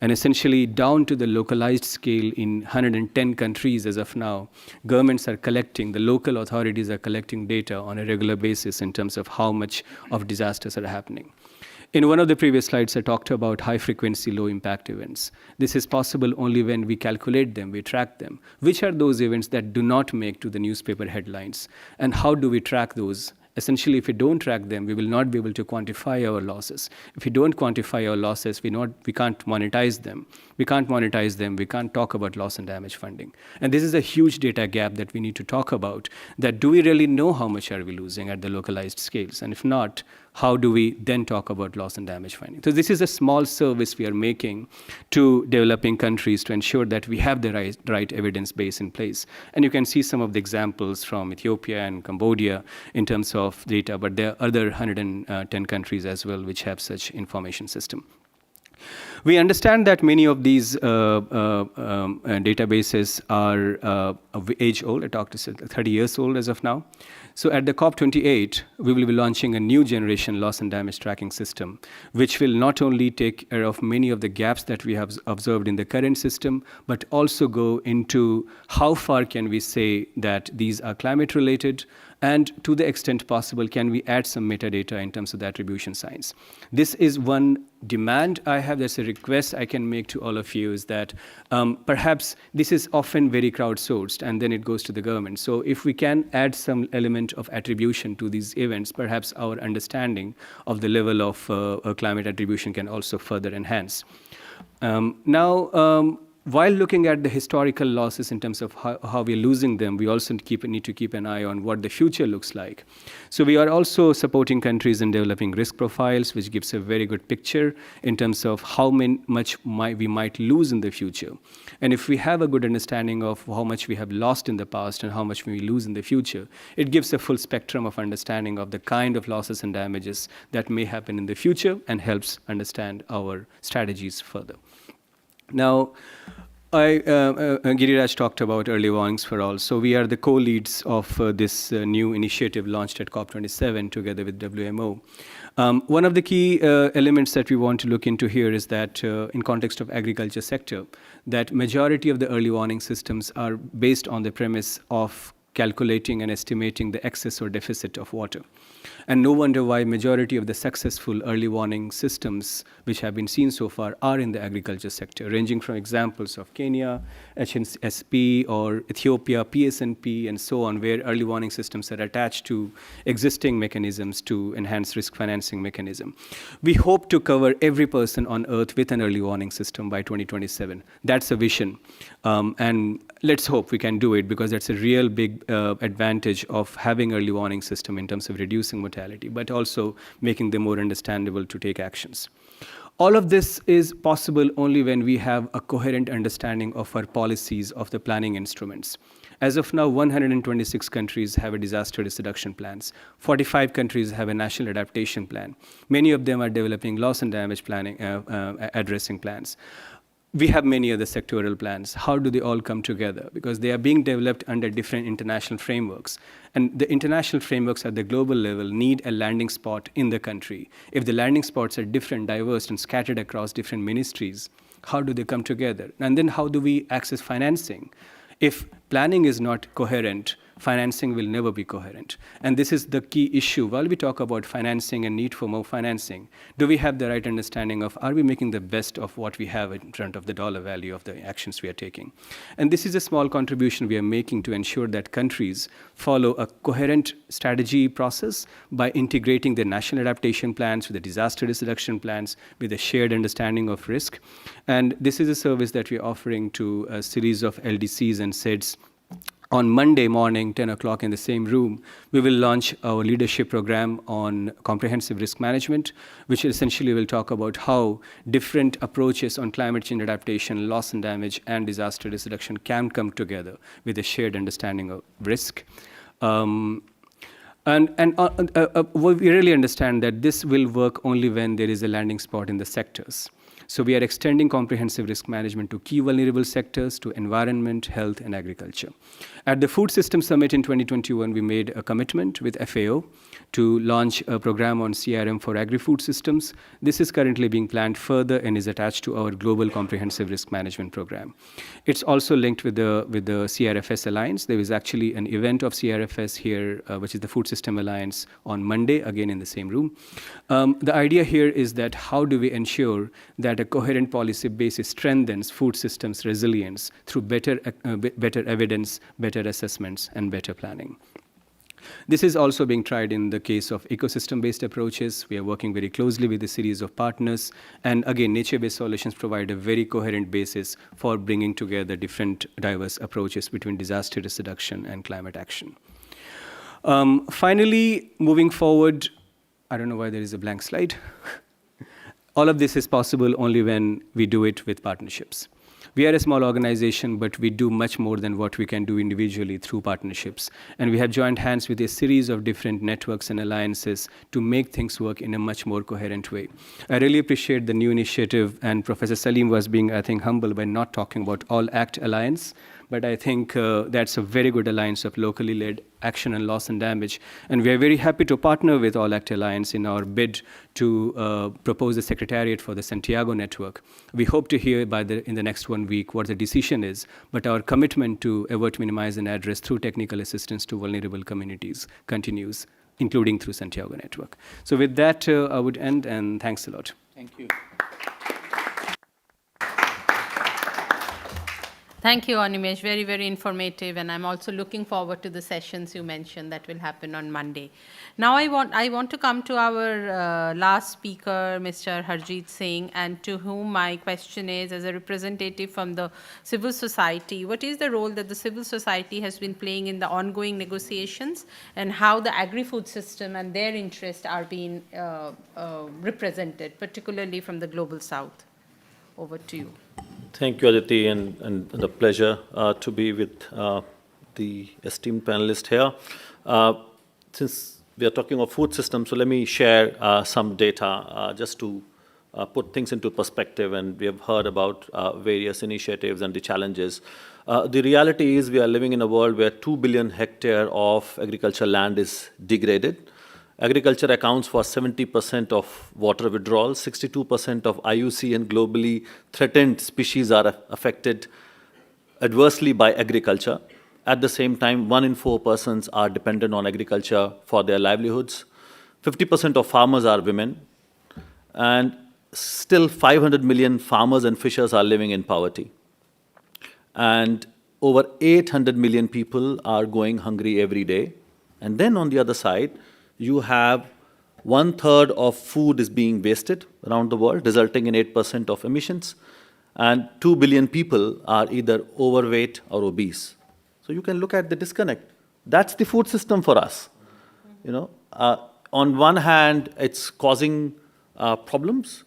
And essentially, down to the localized scale in 110 countries as of now, governments are collecting, the local authorities are collecting data on a regular basis in terms of how much of disasters are happening. In one of the previous slides, I talked about high-frequency, low-impact events. This is possible only when we calculate them, we track them. Which are those events that do not make to the newspaper headlines? And how do we track those? Essentially, if we don't track them, we will not be able to quantify our losses. If we don't quantify our losses, we can't monetize them. We can't monetize them. We can't talk about loss and damage funding. And this is a huge data gap that we need to talk about, that do we really know how much are we losing at the localized scales? And if not, how do we then talk about loss and damage finding? So this is a small service we are making to developing countries to ensure that we have the right evidence base in place. And you can see some of the examples from Ethiopia and Cambodia in terms of data, but there are other 110 countries as well which have such information system. We understand that many of these databases are age old. I talked to 30 years old as of now. So at the COP28, we will be launching a new generation loss and damage tracking system, which will not only take care of many of the gaps that we have observed in the current system, but also go into how far can we say that these are climate related, and to the extent possible, can we add some metadata in terms of the attribution science. This is one demand I have, that's a request I can make to all of you, is that perhaps this is often very crowdsourced and then it goes to the government. So if we can add some element of attribution to these events, perhaps our understanding of the level of climate attribution can also further enhance. While looking at the historical losses in terms of how we're losing them, we also need to keep an eye on what the future looks like. So we are also supporting countries in developing risk profiles, which gives a very good picture in terms of how much we might lose in the future. And if we have a good understanding of how much we have lost in the past and how much we lose in the future, it gives a full spectrum of understanding of the kind of losses and damages that may happen in the future and helps understand our strategies further. Now, Giriraj talked about early warnings for all. So we are the co-leads of this new initiative launched at COP27 together with WMO. One of the key elements that we want to look into here is that in context of agriculture sector, that majority of the early warning systems are based on the premise of calculating and estimating the excess or deficit of water. And no wonder why majority of the successful early warning systems which have been seen so far are in the agriculture sector, ranging from examples of Kenya, HNSP, or Ethiopia, PSNP, and so on, where early warning systems are attached to existing mechanisms to enhance risk financing mechanism. We hope to cover every person on earth with an early warning system by 2027. That's a vision. And let's hope we can do it, because that's a real big advantage of having early warning system in terms of reducing mortality, but also making them more understandable to take actions. All of this is possible only when we have a coherent understanding of our policies, of the planning instruments. As of now, 126 countries have a disaster risk reduction plans. 45 countries have a national adaptation plan. Many of them are developing loss and damage planning, addressing plans. We have many other sectoral plans. How do they all come together? Because they are being developed under different international frameworks. And the international frameworks at the global level need a landing spot in the country. If the landing spots are different, diverse, and scattered across different ministries, how do they come together? And then how do we access financing? If planning is not coherent, financing will never be coherent. And this is the key issue. While we talk about financing and need for more financing, do we have the right understanding of, are we making the best of what we have in front of the dollar value of the actions we are taking? And this is a small contribution we are making to ensure that countries follow a coherent strategy process by integrating their national adaptation plans with the disaster risk reduction plans with a shared understanding of risk. And this is a service that we're offering to a series of LDCs and SIDS. On Monday morning, 10 o'clock in the same room, we will launch our leadership program on comprehensive risk management, which essentially will talk about how different approaches on climate change adaptation, loss and damage, and disaster risk reduction can come together with a shared understanding of risk. We really understand that this will work only when there is a landing spot in the sectors. So we are extending comprehensive risk management to key vulnerable sectors, to environment, health, and agriculture. At the Food Systems Summit in 2021, we made a commitment with FAO to launch a program on CRM for agri-food systems. This is currently being planned further and is attached to our global comprehensive risk management program. It's also linked with the CRFS Alliance. There is actually an event of CRFS here, which is the Food System Alliance, on Monday, again in the same room. The idea here is that how do we ensure that a coherent policy basis strengthens food systems resilience through better evidence, better assessments, and better planning. This is also being tried in the case of ecosystem-based approaches. We are working very closely with a series of partners. And again, nature-based solutions provide a very coherent basis for bringing together different diverse approaches between disaster risk reduction and climate action. Finally, moving forward, I don't know why there is a blank slide. All of this is possible only when we do it with partnerships. We are a small organization, but we do much more than what we can do individually through partnerships. And we have joined hands with a series of different networks and alliances to make things work in a much more coherent way. I really appreciate the new initiative, and Professor Saleem was being, I think, humble by not talking about All Act Alliance, but I think that's a very good alliance of locally led action and loss and damage. And we are very happy to partner with All Act Alliance in our bid to propose a secretariat for the Santiago network. We hope to hear in the next 1 week what the decision is, but our commitment to avert, minimize, and address through technical assistance to vulnerable communities continues, including through Santiago network. So with that, I would end, and thanks a lot. Thank you. Thank you, Animesh. Very, very informative, and I'm also looking forward to the sessions you mentioned that will happen on Monday. Now I want to come to our last speaker, Mr. Harjeet Singh, and to whom my question is, as a representative from the civil society, what is the role that the civil society has been playing in the ongoing negotiations, and how the agri-food system and their interests are being represented, particularly from the Global South? Over to you. Thank you, Aditi, and the pleasure to be with the esteemed panelists here. Since we are talking of food systems, so let me share some data just to put things into perspective, and we have heard about various initiatives and the challenges. The reality is we are living in a world where 2 billion hectares of agricultural land is degraded. Agriculture accounts for 70% of water withdrawal, 62% of IUC and globally threatened species are affected adversely by agriculture. At the same time, 1 in 4 persons are dependent on agriculture for their livelihoods. 50% of farmers are women. And still 500 million farmers and fishers are living in poverty. And over 800 million people are going hungry every day. And then on the other side, you have 1/3 of food is being wasted around the world, resulting in 8% of emissions. And 2 billion people are either overweight or obese. So you can look at the disconnect. That's the food system for us. You know, on one hand, it's causing problems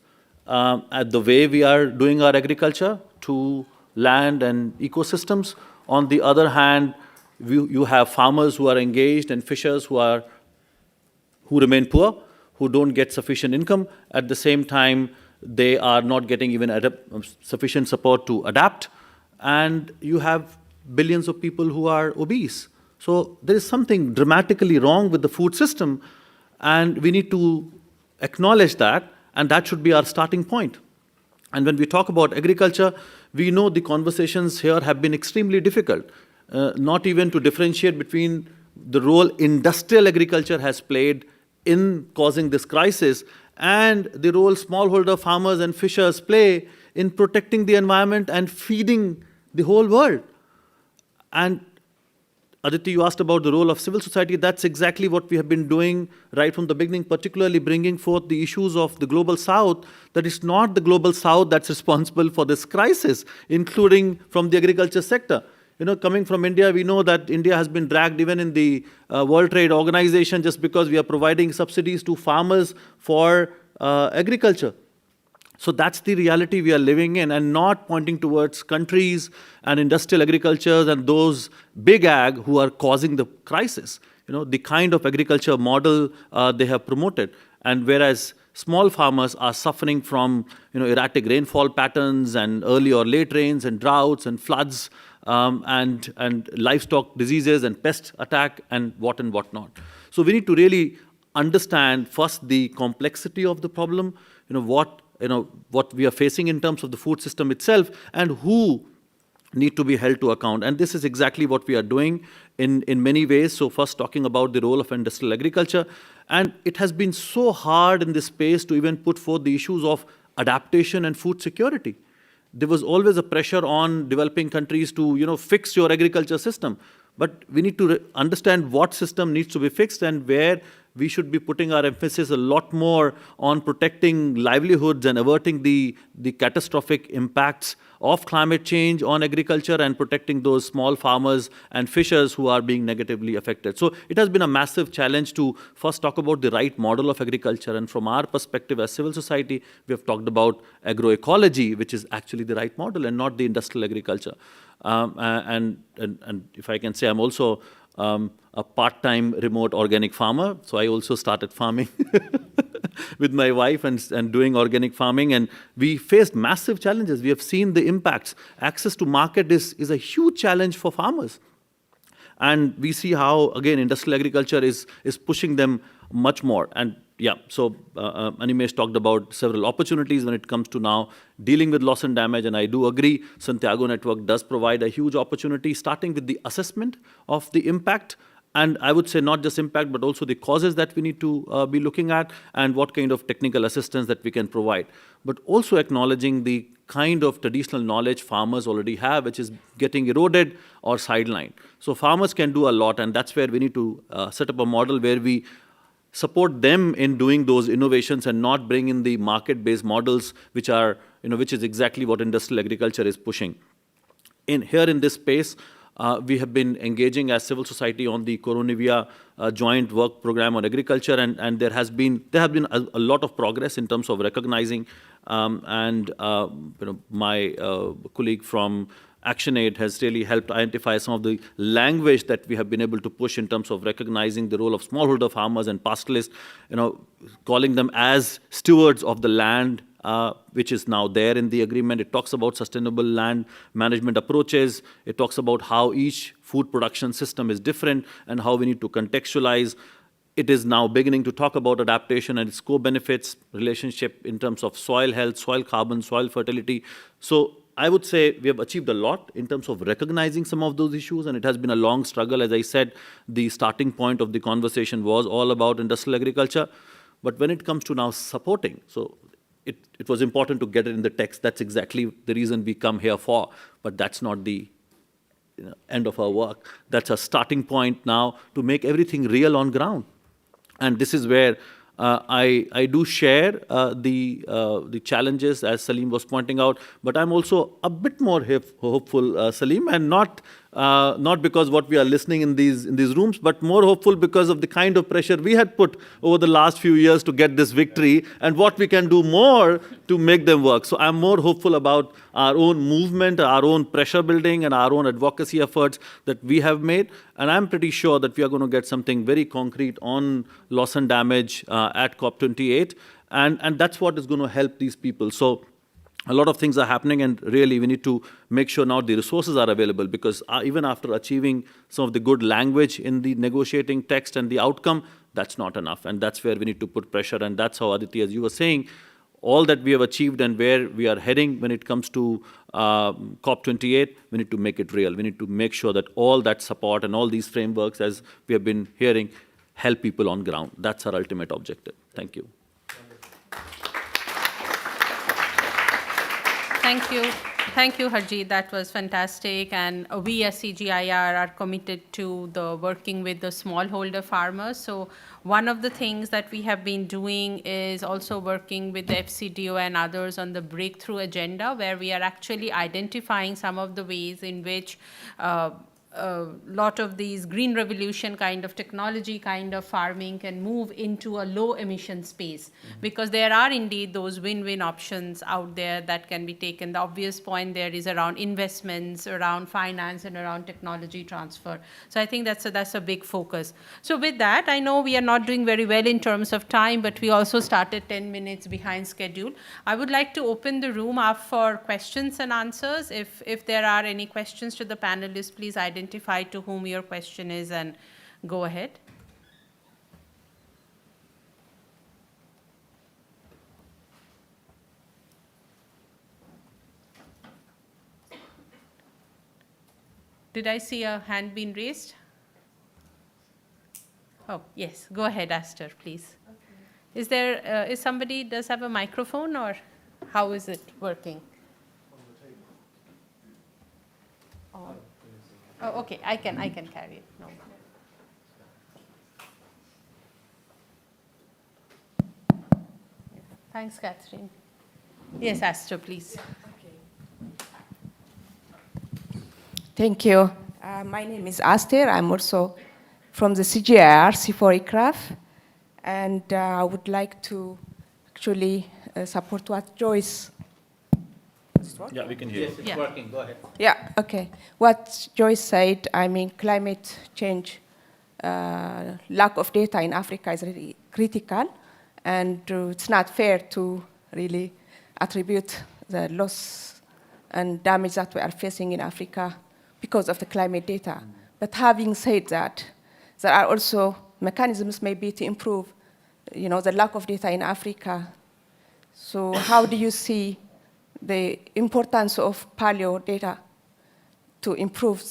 at the way we are doing our agriculture to land and ecosystems. On the other hand, you have farmers who are engaged and fishers who remain poor, who don't get sufficient income. At the same time, they are not getting even sufficient support to adapt. And you have billions of people who are obese. So there is something dramatically wrong with the food system, and we need to acknowledge that, and that should be our starting point. And when we talk about agriculture, we know the conversations here have been extremely difficult, not even to differentiate between the role industrial agriculture has played in causing this crisis and the role smallholder farmers and fishers play in protecting the environment and feeding the whole world. And Aditi, you asked about the role of civil society. That's exactly what we have been doing right from the beginning, particularly bringing forth the issues of the Global South, that it's not the Global South that's responsible for this crisis, including from the agriculture sector. You know, coming from India, we know that India has been dragged even in the World Trade Organization just because we are providing subsidies to farmers for agriculture. So that's the reality we are living in, and not pointing towards countries and industrial agriculture and those big ag who are causing the crisis. You know, the kind of agriculture model they have promoted. And whereas small farmers are suffering from, you know, erratic rainfall patterns and early or late rains and droughts and floods, and livestock diseases and pest attack and whatnot. So we need to really understand first the complexity of the problem, what we are facing in terms of the food system itself, and who need to be held to account. And this is exactly what we are doing in many ways. So first talking about the role of industrial agriculture. And it has been so hard in this space to even put forth the issues of adaptation and food security. There was always a pressure on developing countries to, fix your agriculture system. But we need to understand what system needs to be fixed and where we should be putting our emphasis a lot more on protecting livelihoods and averting the catastrophic impacts of climate change on agriculture and protecting those small farmers and fishers who are being negatively affected. So it has been a massive challenge to first talk about the right model of agriculture. And from our perspective as civil society, we have talked about agroecology, which is actually the right model and not the industrial agriculture. And if I can say, I'm also a part-time remote organic farmer. So I also started farming with my wife and doing organic farming. And we faced massive challenges. We have seen the impacts. Access to market is a huge challenge for farmers. And we see how, again, industrial agriculture is pushing them much more. And yeah, so Animesh talked about several opportunities when it comes to now dealing with loss and damage, and I do agree, Santiago Network does provide a huge opportunity, starting with the assessment of the impact, and I would say not just impact, but also the causes that we need to be looking at, and what kind of technical assistance that we can provide. But also acknowledging the kind of traditional knowledge farmers already have, which is getting eroded or sidelined. So farmers can do a lot, and that's where we need to set up a model where we support them in doing those innovations and not bring in the market-based models, which are, which is exactly what industrial agriculture is pushing. Here in this space, we have been engaging as civil society on the Coronavia joint work program on agriculture, and there has been a lot of progress in terms of recognizing, my colleague from ActionAid has really helped identify some of the language that we have been able to push in terms of recognizing the role of smallholder farmers and pastoralists, calling them as stewards of the land, which is now there in the agreement. It talks about sustainable land management approaches. It talks about how each food production system is different and how we need to contextualize. It is now beginning to talk about adaptation and its co-benefits, relationship in terms of soil health, soil carbon, soil fertility. So I would say we have achieved a lot in terms of recognizing some of those issues, and it has been a long struggle. As I said, the starting point of the conversation was all about industrial agriculture. But when it comes to now supporting, so it was important to get it in the text. That's exactly the reason we come here for. But that's not the end of our work. That's a starting point now to make everything real on ground. And this is where I do share the challenges, as Saleem was pointing out, but I'm also a bit more hopeful, Saleem, and not because what we are listening in these rooms, but more hopeful because of the kind of pressure we had put over the last few years to get this victory and what we can do more to make them work. So I'm more hopeful about our own movement, our own pressure building, and our own advocacy efforts that we have made. And I'm pretty sure that we are going to get something very concrete on loss and damage at COP28. And that's what is going to help these people. So a lot of things are happening, and really we need to make sure now the resources are available, because even after achieving some of the good language in the negotiating text and the outcome, that's not enough. And that's where we need to put pressure. And that's how, Aditi, as you were saying, all that we have achieved and where we are heading when it comes to COP28, we need to make it real. We need to make sure that all that support and all these frameworks, as we have been hearing, help people on ground. That's our ultimate objective. Thank you. Thank you. Thank you, Harjeet. That was fantastic. And we as CGIAR are committed to working with the smallholder farmers. So one of the things that we have been doing is also working with the FCDO and others on the breakthrough agenda, where we are actually identifying some of the ways in which a lot of these green revolution kind of technology kind of farming can move into a low emission space, because there are indeed those win-win options out there that can be taken. The obvious point there is around investments, around finance, and around technology transfer. So I think that's a big focus. So with that, I know we are not doing very well in terms of time, but we also started 10 minutes behind schedule. I would like to open the room up for questions and answers. If there are any questions to the panelists, please identify to whom your question is and go ahead. Did I see a hand being raised? Oh, yes. Go ahead, Aster, please. Okay. Is somebody does have a microphone, or how is it working? On. Oh, okay. I can carry it. No. Thanks, Catherine. Yes, Astor, please. Thank you. My name is Aster. I'm also from the CGIAR, C4 aircraft. And I would like to actually support what Joyce. Yeah, we can hear you. It's working, go ahead. Yeah, okay. What Joyce said, I mean, climate change, lack of data in Africa is really critical. And it's not fair to really attribute the loss and damage that we are facing in Africa because of the climate data. But having said that, there are also mechanisms maybe to improve, the lack of data in Africa. So how do you see the importance of paleo data to improve,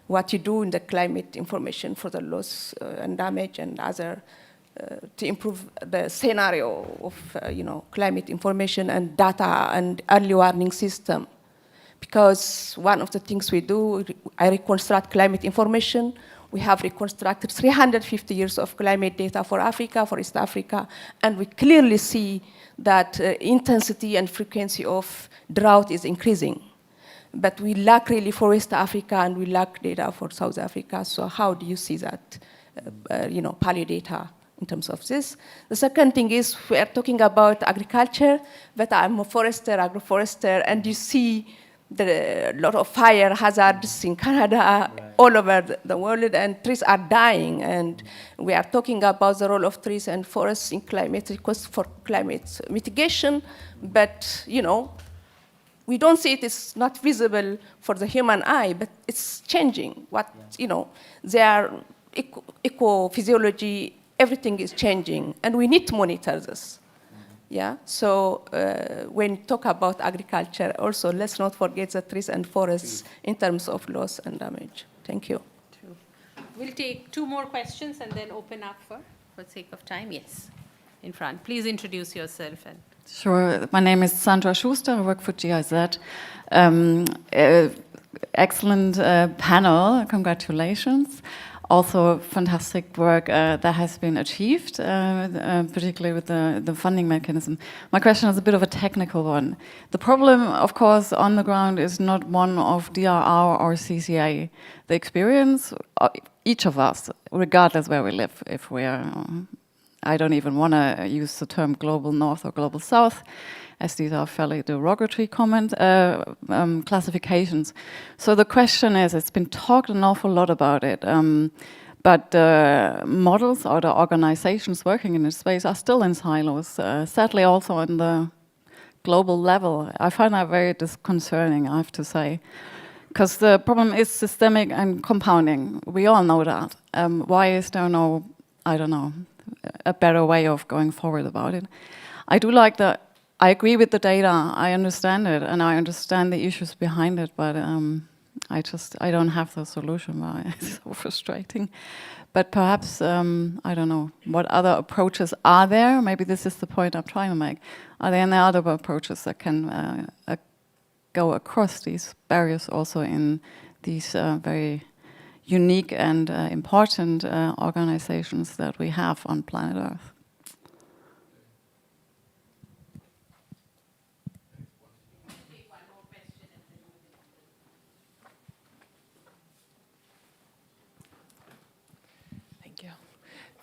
what you do in the climate information for the loss and damage and other, to improve the scenario of, climate information and data and early warning system? Because one of the things we do, I reconstruct climate information. We have reconstructed 350 years of climate data for Africa, for East Africa, and we clearly see that intensity and frequency of drought is increasing. But we lack really for West Africa, and we lack data for South Africa. So how do you see that, paleo data in terms of this? The second thing is we are talking about agriculture, but I'm a forester, agroforester, and you see a lot of fire hazards in Canada, all over the world, and trees are dying. And we are talking about the role of trees and forests in climate, because for climate mitigation, but we don't see it. It's not visible for the human eye, but it's changing. Their ecophysiology, everything is changing, and we need to monitor this. Yeah, so when you talk about agriculture, also let's not forget the trees and forests in terms of loss and damage. Thank you. True. We'll take 2 more questions and then open up for sake of time. Yes, in front. Please introduce yourself. And Sure. My name is Sandra Schuster. I work for GIZ. Excellent panel. Congratulations. Also, fantastic work that has been achieved, particularly with the funding mechanism. My question is a bit of a technical one. The problem, of course, on the ground is not one of DRR or CCA. The experience, each of us, regardless where we live, if we're, I don't even want to use the term global north or global south, as these are fairly derogatory classifications. So the question is, it's been talked an awful lot about it, but the models or the organizations working in this space are still in silos, sadly also on the global level. I find that very disconcerting, I have to say, because the problem is systemic and compounding. We all know that. Why is there no, I don't know, a better way of going forward about it? I do like the, I agree with the data, I understand it, and I understand the issues behind it, but I don't have the solution. It's so frustrating. But perhaps, I don't know, what other approaches are there? Maybe this is the point I'm trying to make. Are there any other approaches that can go across these barriers also in these very unique and important organizations that we have on planet Earth?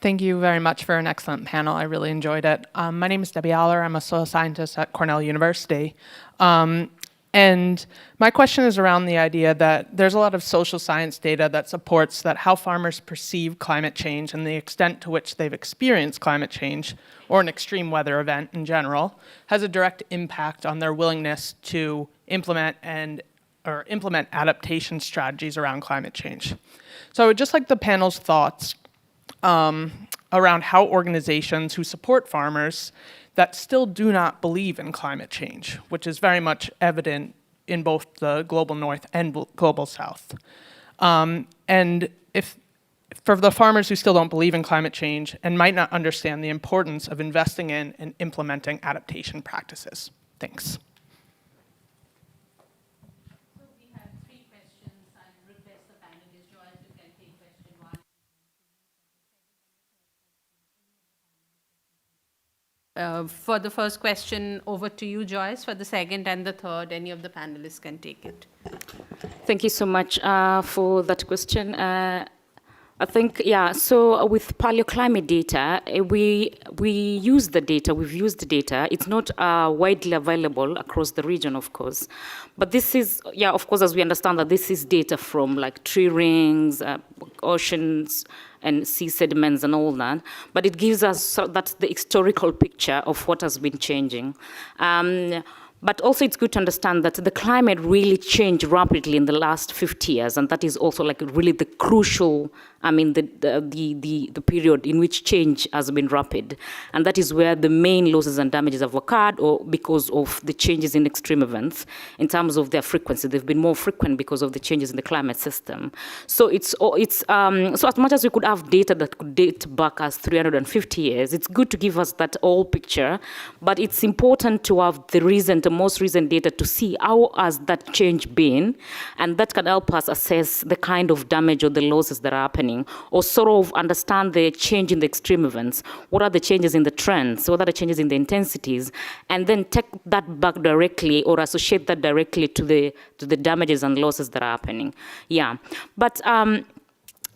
Thank you very much for an excellent panel. I really enjoyed it. My name is Debbie Aller. I'm a soil scientist at Cornell University. And my question is around the idea that there's a lot of social science data that supports that how farmers perceive climate change and the extent to which they've experienced climate change or an extreme weather event in general has a direct impact on their willingness to implement adaptation strategies around climate change. So I would just like the panel's thoughts around how organizations who support farmers that still do not believe in climate change, which is very much evident in both the global north and global south. And if for the farmers who still don't believe in climate change and might not understand the importance of investing in and implementing adaptation practices. Thanks. For the first question, over to you, Joyce. For the second and the third, any of the panelists can take it. Thank you so much for that question. I think, yeah, so with paleoclimate data, we use the data, we've used the data. It's not widely available across the region, of course. But this is, yeah, of course, as we understand that this is data from like tree rings, oceans, and sea sediments and all that. But it gives us, that's the historical picture of what has been changing. But also it's good to understand that the climate really changed rapidly in the last 50 years, and that is also like really the crucial, I mean, the period in which change has been rapid. And that is where the main losses and damages have occurred, or because of the changes in extreme events. In terms of their frequency, they've been more frequent because of the changes in the climate system. So so as much as we could have data that could date back as 350 years, it's good to give us that whole picture, but it's important to have the most recent data to see how has that change been, and that can help us assess the kind of damage or the losses that are happening, or sort of understand the change in the extreme events. What are the changes in the trends? What are the changes in the intensities? And then take that back directly or associate that directly to the damages and losses that are happening. Yeah, but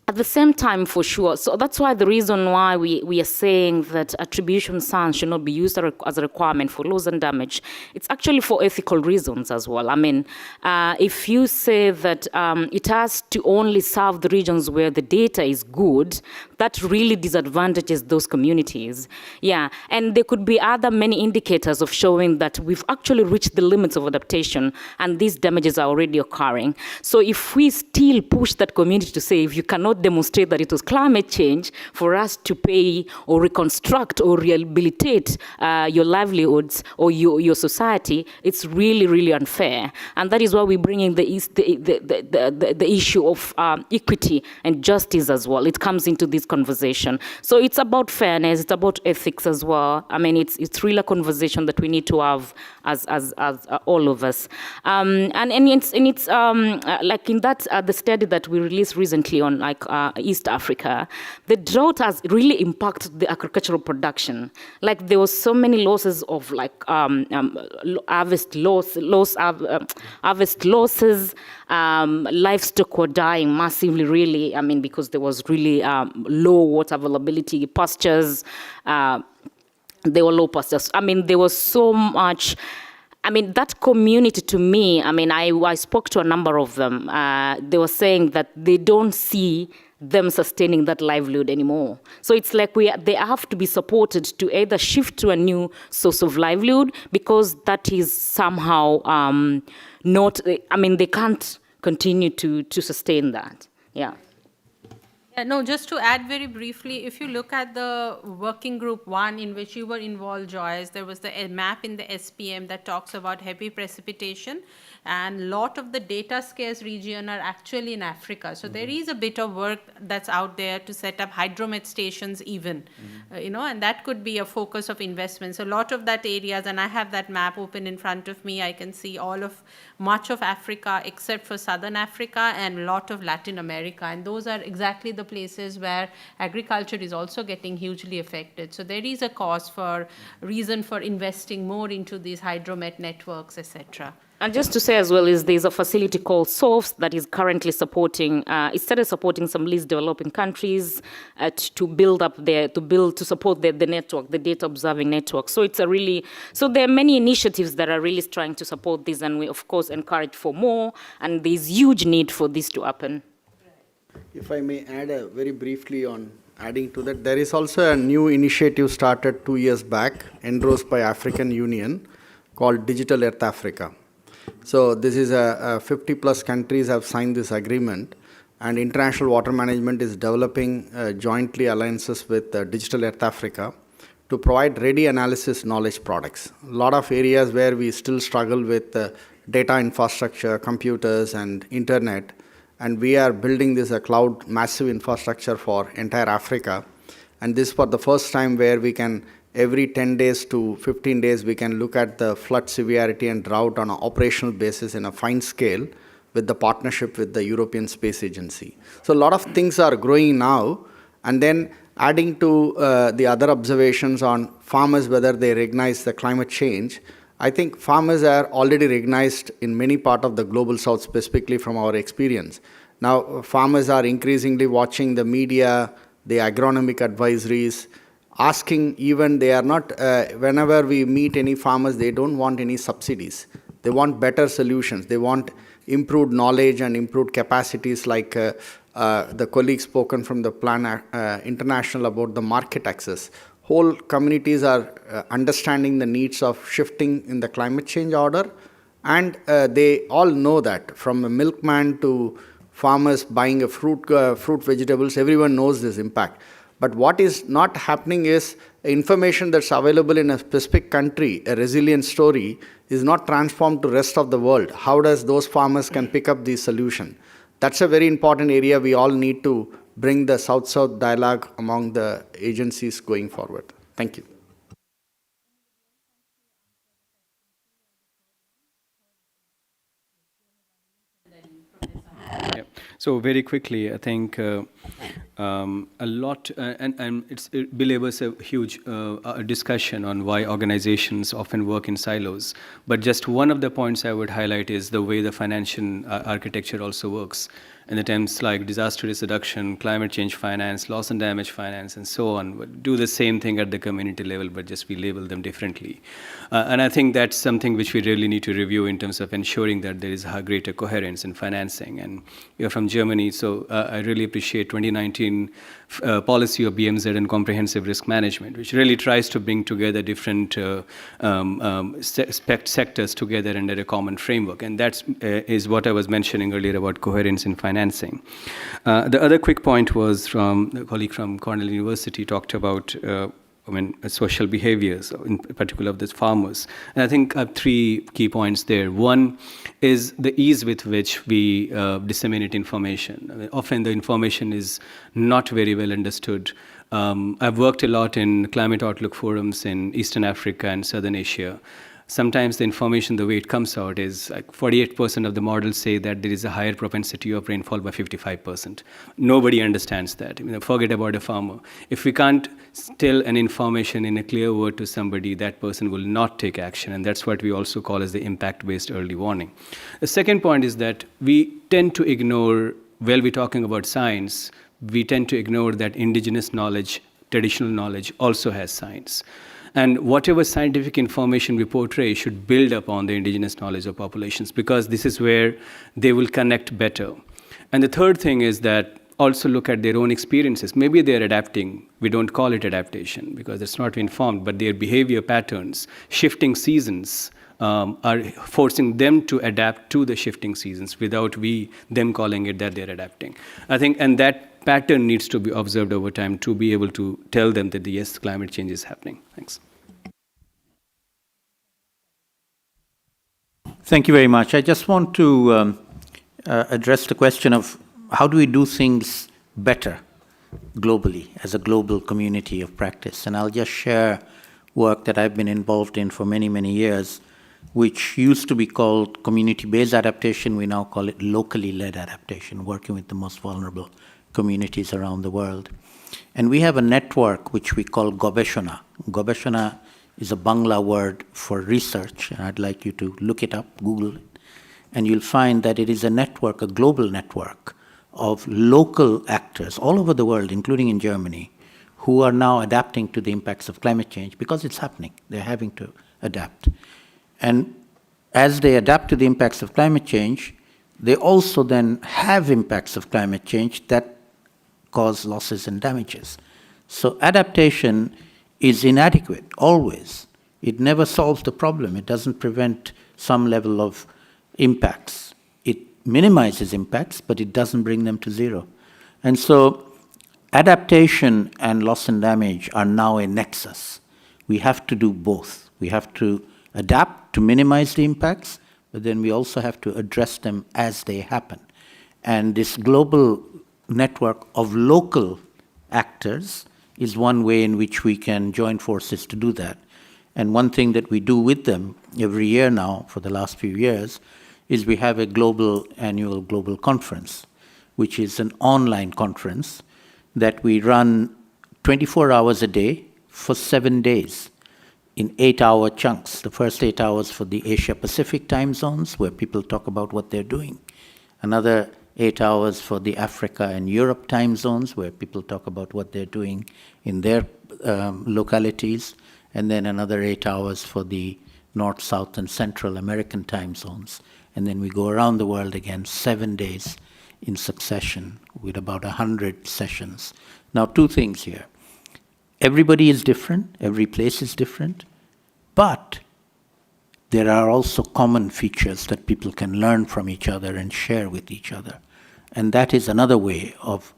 at the same time, for sure, so that's why the reason why we are saying that attribution science should not be used as a requirement for loss and damage. It's actually for ethical reasons as well. I mean, if you say that it has to only serve the regions where the data is good, that really disadvantages those communities. Yeah, and there could be other many indicators of showing that we've actually reached the limits of adaptation and these damages are already occurring. So if we still push that community to say, if you cannot demonstrate that it was climate change for us to pay or reconstruct or rehabilitate your livelihoods or your society, it's really, really unfair. And that is why we bring in the issue of equity and justice as well. It comes into this conversation. So it's about fairness, it's about ethics as well. I mean, it's really a conversation that we need to have as all of us. And it's like in that, the study that we released recently on like East Africa, the drought has really impacted the agricultural production. Like there was so many losses of like harvest losses, livestock were dying massively, really. I mean, because there was really low water availability, pastures, there were low pastures. I mean, there was so much. I mean, that community to me, I mean, I spoke to a number of them. They were saying that they don't see them sustaining that livelihood anymore. So it's like they have to be supported to either shift to a new source of livelihood, because that is somehow not, I mean, they can't continue to sustain that. Yeah. Yeah, no, just to add very briefly, if you look at the working group 1 in which you were involved, Joyce, there was a map in the SPM that talks about heavy precipitation, and a lot of the data scarce region are actually in Africa. So there is a bit of work that's out there to set up hydromet stations even, you know, and that could be a focus of investment. So a lot of that areas, and I have that map open in front of me, I can see much of Africa except for Southern Africa and a lot of Latin America, and those are exactly the places where agriculture is also getting hugely affected. So there is a reason for investing more into these hydromet networks, etc. And just to say as well, is there's a facility called SOFS that is currently supporting, it started supporting some least developing countries to support the network, the data observing network. So it's so there are many initiatives that are really trying to support this, and we of course encourage for more, and there's huge need for this to happen. If I may add very briefly on adding to that, there is also a new initiative started 2 years back, endorsed by African Union, called Digital Earth Africa. So this is 50 plus countries have signed this agreement, and International Water Management is developing jointly alliances with Digital Earth Africa to provide ready analysis knowledge products. A lot of areas where we still struggle with data infrastructure, computers and internet, and we are building this cloud massive infrastructure for entire Africa. And this for the first time where we can, every 10 days to 15 days, we can look at the flood severity and drought on an operational basis in a fine scale with the partnership with the European Space Agency. So a lot of things are growing now, and then adding to the other observations on farmers whether they recognize the climate change. I think farmers are already recognized in many parts of the global south, specifically from our experience. Now, farmers are increasingly watching the media, the agronomic advisories, asking even they are not, whenever we meet any farmers, they don't want any subsidies. They want better solutions. They want improved knowledge and improved capacities like the colleague spoken from the Plan International about the market access. Whole communities are understanding the needs of shifting in the climate change order, and they all know that from a milkman to farmers buying a fruit, vegetables, everyone knows this impact. But what is not happening is information that's available in a specific country, a resilient story, is not transformed to rest of the world. How does those farmers can pick up the solution? That's a very important area we all need to bring the South-South dialogue among the agencies going forward. Thank you. Yeah. So very quickly, I think a lot, and it belabors a huge discussion on why organizations often work in silos. But just one of the points I would highlight is the way the financial architecture also works. In the terms like disaster risk reduction, climate change finance, loss and damage finance, and so on, do the same thing at the community level, but just we label them differently. And I think that's something which we really need to review in terms of ensuring that there is a greater coherence in financing. And you're from Germany, so I really appreciate 2019 policy of BMZ and comprehensive risk management, which really tries to bring together different sectors together under a common framework. And that is what I was mentioning earlier about coherence in financing. The other quick point was from a colleague from Cornell University talked about social behaviors, in particular of the farmers. And I think I have three key points there. One is the ease with which we disseminate information. I mean, often the information is not very well understood. I've worked a lot in climate outlook forums in Eastern Africa and Southern Asia. Sometimes the information, the way it comes out is like 48% of the models say that there is a higher propensity of rainfall by 55%. Nobody understands that. Forget about a farmer. If we can't tell an information in a clear word to somebody, that person will not take action. And that's what we also call as the impact-based early warning. The second point is that we tend to ignore, while we're talking about science, we tend to ignore that indigenous knowledge, traditional knowledge also has science. And whatever scientific information we portray should build upon the indigenous knowledge of populations, because this is where they will connect better. And the third thing is that also look at their own experiences. Maybe they're adapting. We don't call it adaptation because it's not informed, but their behavior patterns, shifting seasons, are forcing them to adapt to the shifting seasons without them calling it that they're adapting. I think, and that pattern needs to be observed over time to be able to tell them that yes, climate change is happening. Thanks. Thank you very much. I just want to address the question of how do we do things better globally as a global community of practice. And I'll just share work that I've been involved in for many, many years, which used to be called community-based adaptation. We now call it locally led adaptation, working with the most vulnerable communities around the world. And we have a network which we call Gobeshona. Gobeshona is a Bangla word for research, and I'd like you to look it up, Google it, and you'll find that it is a network, a global network of local actors all over the world, including in Germany, who are now adapting to the impacts of climate change because it's happening. They're having to adapt. And as they adapt to the impacts of climate change, they also then have impacts of climate change that cause losses and damages. So adaptation is inadequate, always. It never solves the problem. It doesn't prevent some level of impacts. It minimizes impacts, but it doesn't bring them to zero. And so adaptation and loss and damage are now a nexus. We have to do both. We have to adapt to minimize the impacts, but then we also have to address them as they happen. And this global network of local actors is one way in which we can join forces to do that. And one thing that we do with them every year now for the last few years is we have a annual global conference, which is an online conference that we run 24 hours a day for 7 days. in 8-hour chunks. The first 8 hours for the Asia-Pacific time zones, where people talk about what they're doing. Another 8 hours for the Africa and Europe time zones, where people talk about what they're doing in their localities. And then another 8 hours for the North, South, and Central American time zones. And then we go around the world again, 7 days in succession with about 100 sessions. Now, two things here. Everybody is different, every place is different, but there are also common features that people can learn from each other and share with each other. And that is another way of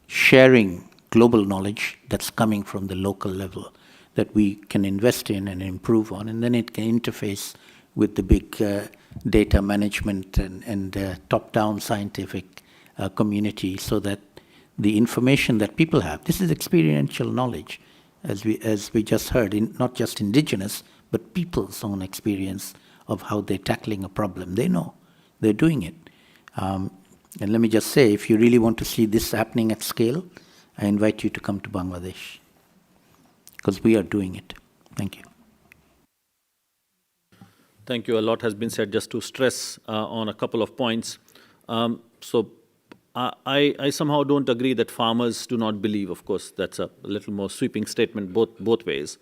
sharing global knowledge that's coming from the local level that we can invest in and improve on, and then it can interface with the big data management and top-down scientific community, so that the information that people have, this is experiential knowledge, as we just heard, not just indigenous, but people's own experience of how they're tackling a problem. They know, they're doing it. And let me just say, if you really want to see this happening at scale, I invite you to come to Bangladesh, because we are doing it. Thank you. Thank you. A lot has been said. Just to stress on a couple of points. I somehow don't agree that farmers do not believe. Of course, that's a little more sweeping statement both ways.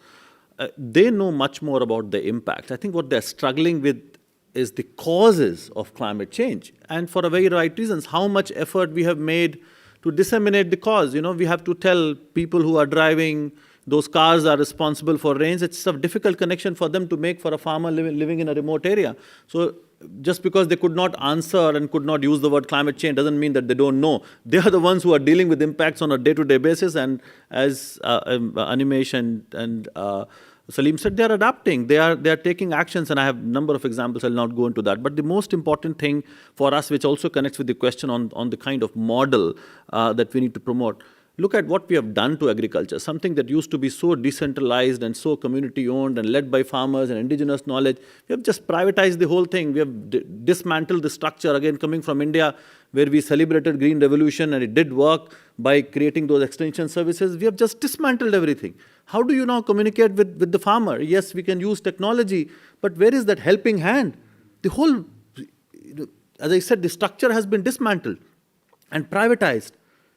They know much more about the impact. I think what they're struggling with is the causes of climate change. And for a very right reasons, how much effort we have made to disseminate the cause. You know, we have to tell people who are driving those cars are responsible for rains. It's a difficult connection for them to make for a farmer living in a remote area. So just because they could not answer and could not use the word climate change doesn't mean that they don't know. They are the ones who are dealing with impacts on a day-to-day basis. And as Animesh and Saleem said, they are adapting. They are taking actions. And I have a number of examples. I'll not go into that. But the most important thing for us, which also connects with the question on the kind of model that we need to promote, look at what we have done to agriculture, something that used to be so decentralized and so community-owned and led by farmers and indigenous knowledge. We have just privatized the whole thing. We have dismantled the structure, again, coming from India, where we celebrated Green Revolution, and it did work by creating those extension services. We have just dismantled everything. How do you now communicate with the farmer? Yes, we can use technology, but where is that helping hand? The whole, as I said, the structure has been dismantled and privatized.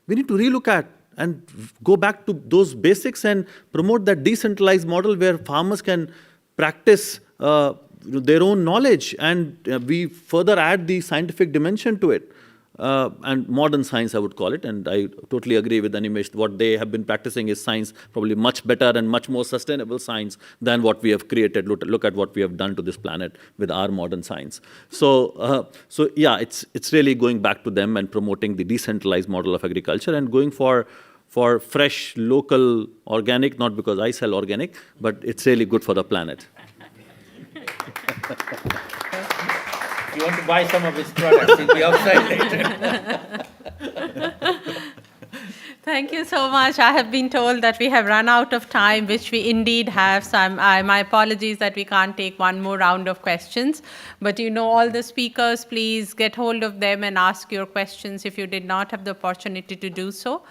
We need to relook at and go back to those basics and promote that decentralized model where farmers can practice their own knowledge, and we further add the scientific dimension to it. And modern science, I would call it, and I totally agree with Animesh. What they have been practicing is science, probably much better and much more sustainable science than what we have created. Look at what we have done to this planet with our modern science. So yeah, it's really going back to them and promoting the decentralized model of agriculture and going for fresh, local, organic, not because I sell organic, but it's really good for the planet. If you want to buy some of his products, he'll be outside later. Thank you so much. I have been told that we have run out of time, which we indeed have. So my apologies that we can't take one more round of questions. But you know, all the speakers, please get hold of them and ask your questions if you did not have the opportunity to do so.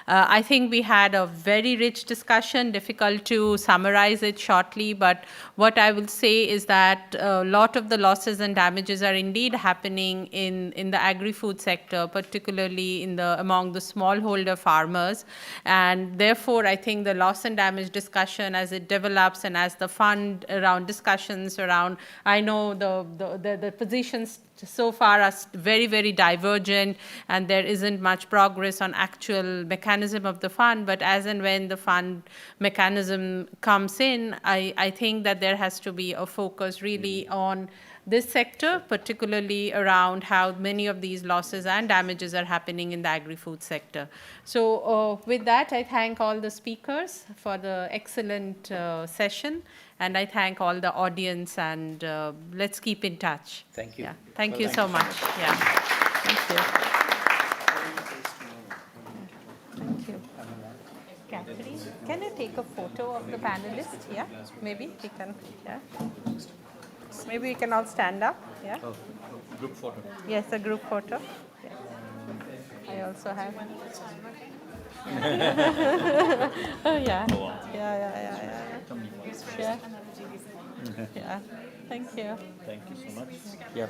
I think we had a very rich discussion, difficult to summarize it shortly, but what I will say is that a lot of the losses and damages are indeed happening in the agri-food sector, particularly among the smallholder farmers. And therefore, I think the loss and damage discussion, as it develops and as the fund around discussions around, I know the positions so far are very, very divergent, and there isn't much progress on actual mechanism of the fund. But as and when the fund mechanism comes in, I think that there has to be a focus really on this sector, particularly around how many of these losses and damages are happening in the agri-food sector. So with that, I thank all the speakers for the excellent session. And I thank all the audience, and let's keep in touch. Thank you. Yeah. Thank you so much. Yeah. Thank you. Thank you. Catherine, can you take a photo of the panelists? Yeah, maybe we can. Yeah. Maybe we can all stand up. Yeah. Oh, group photo. Yes, a group photo. Yes. I also have. Oh yeah. Yeah. Yeah. Yeah. Thank you. Thank you so much. Yeah.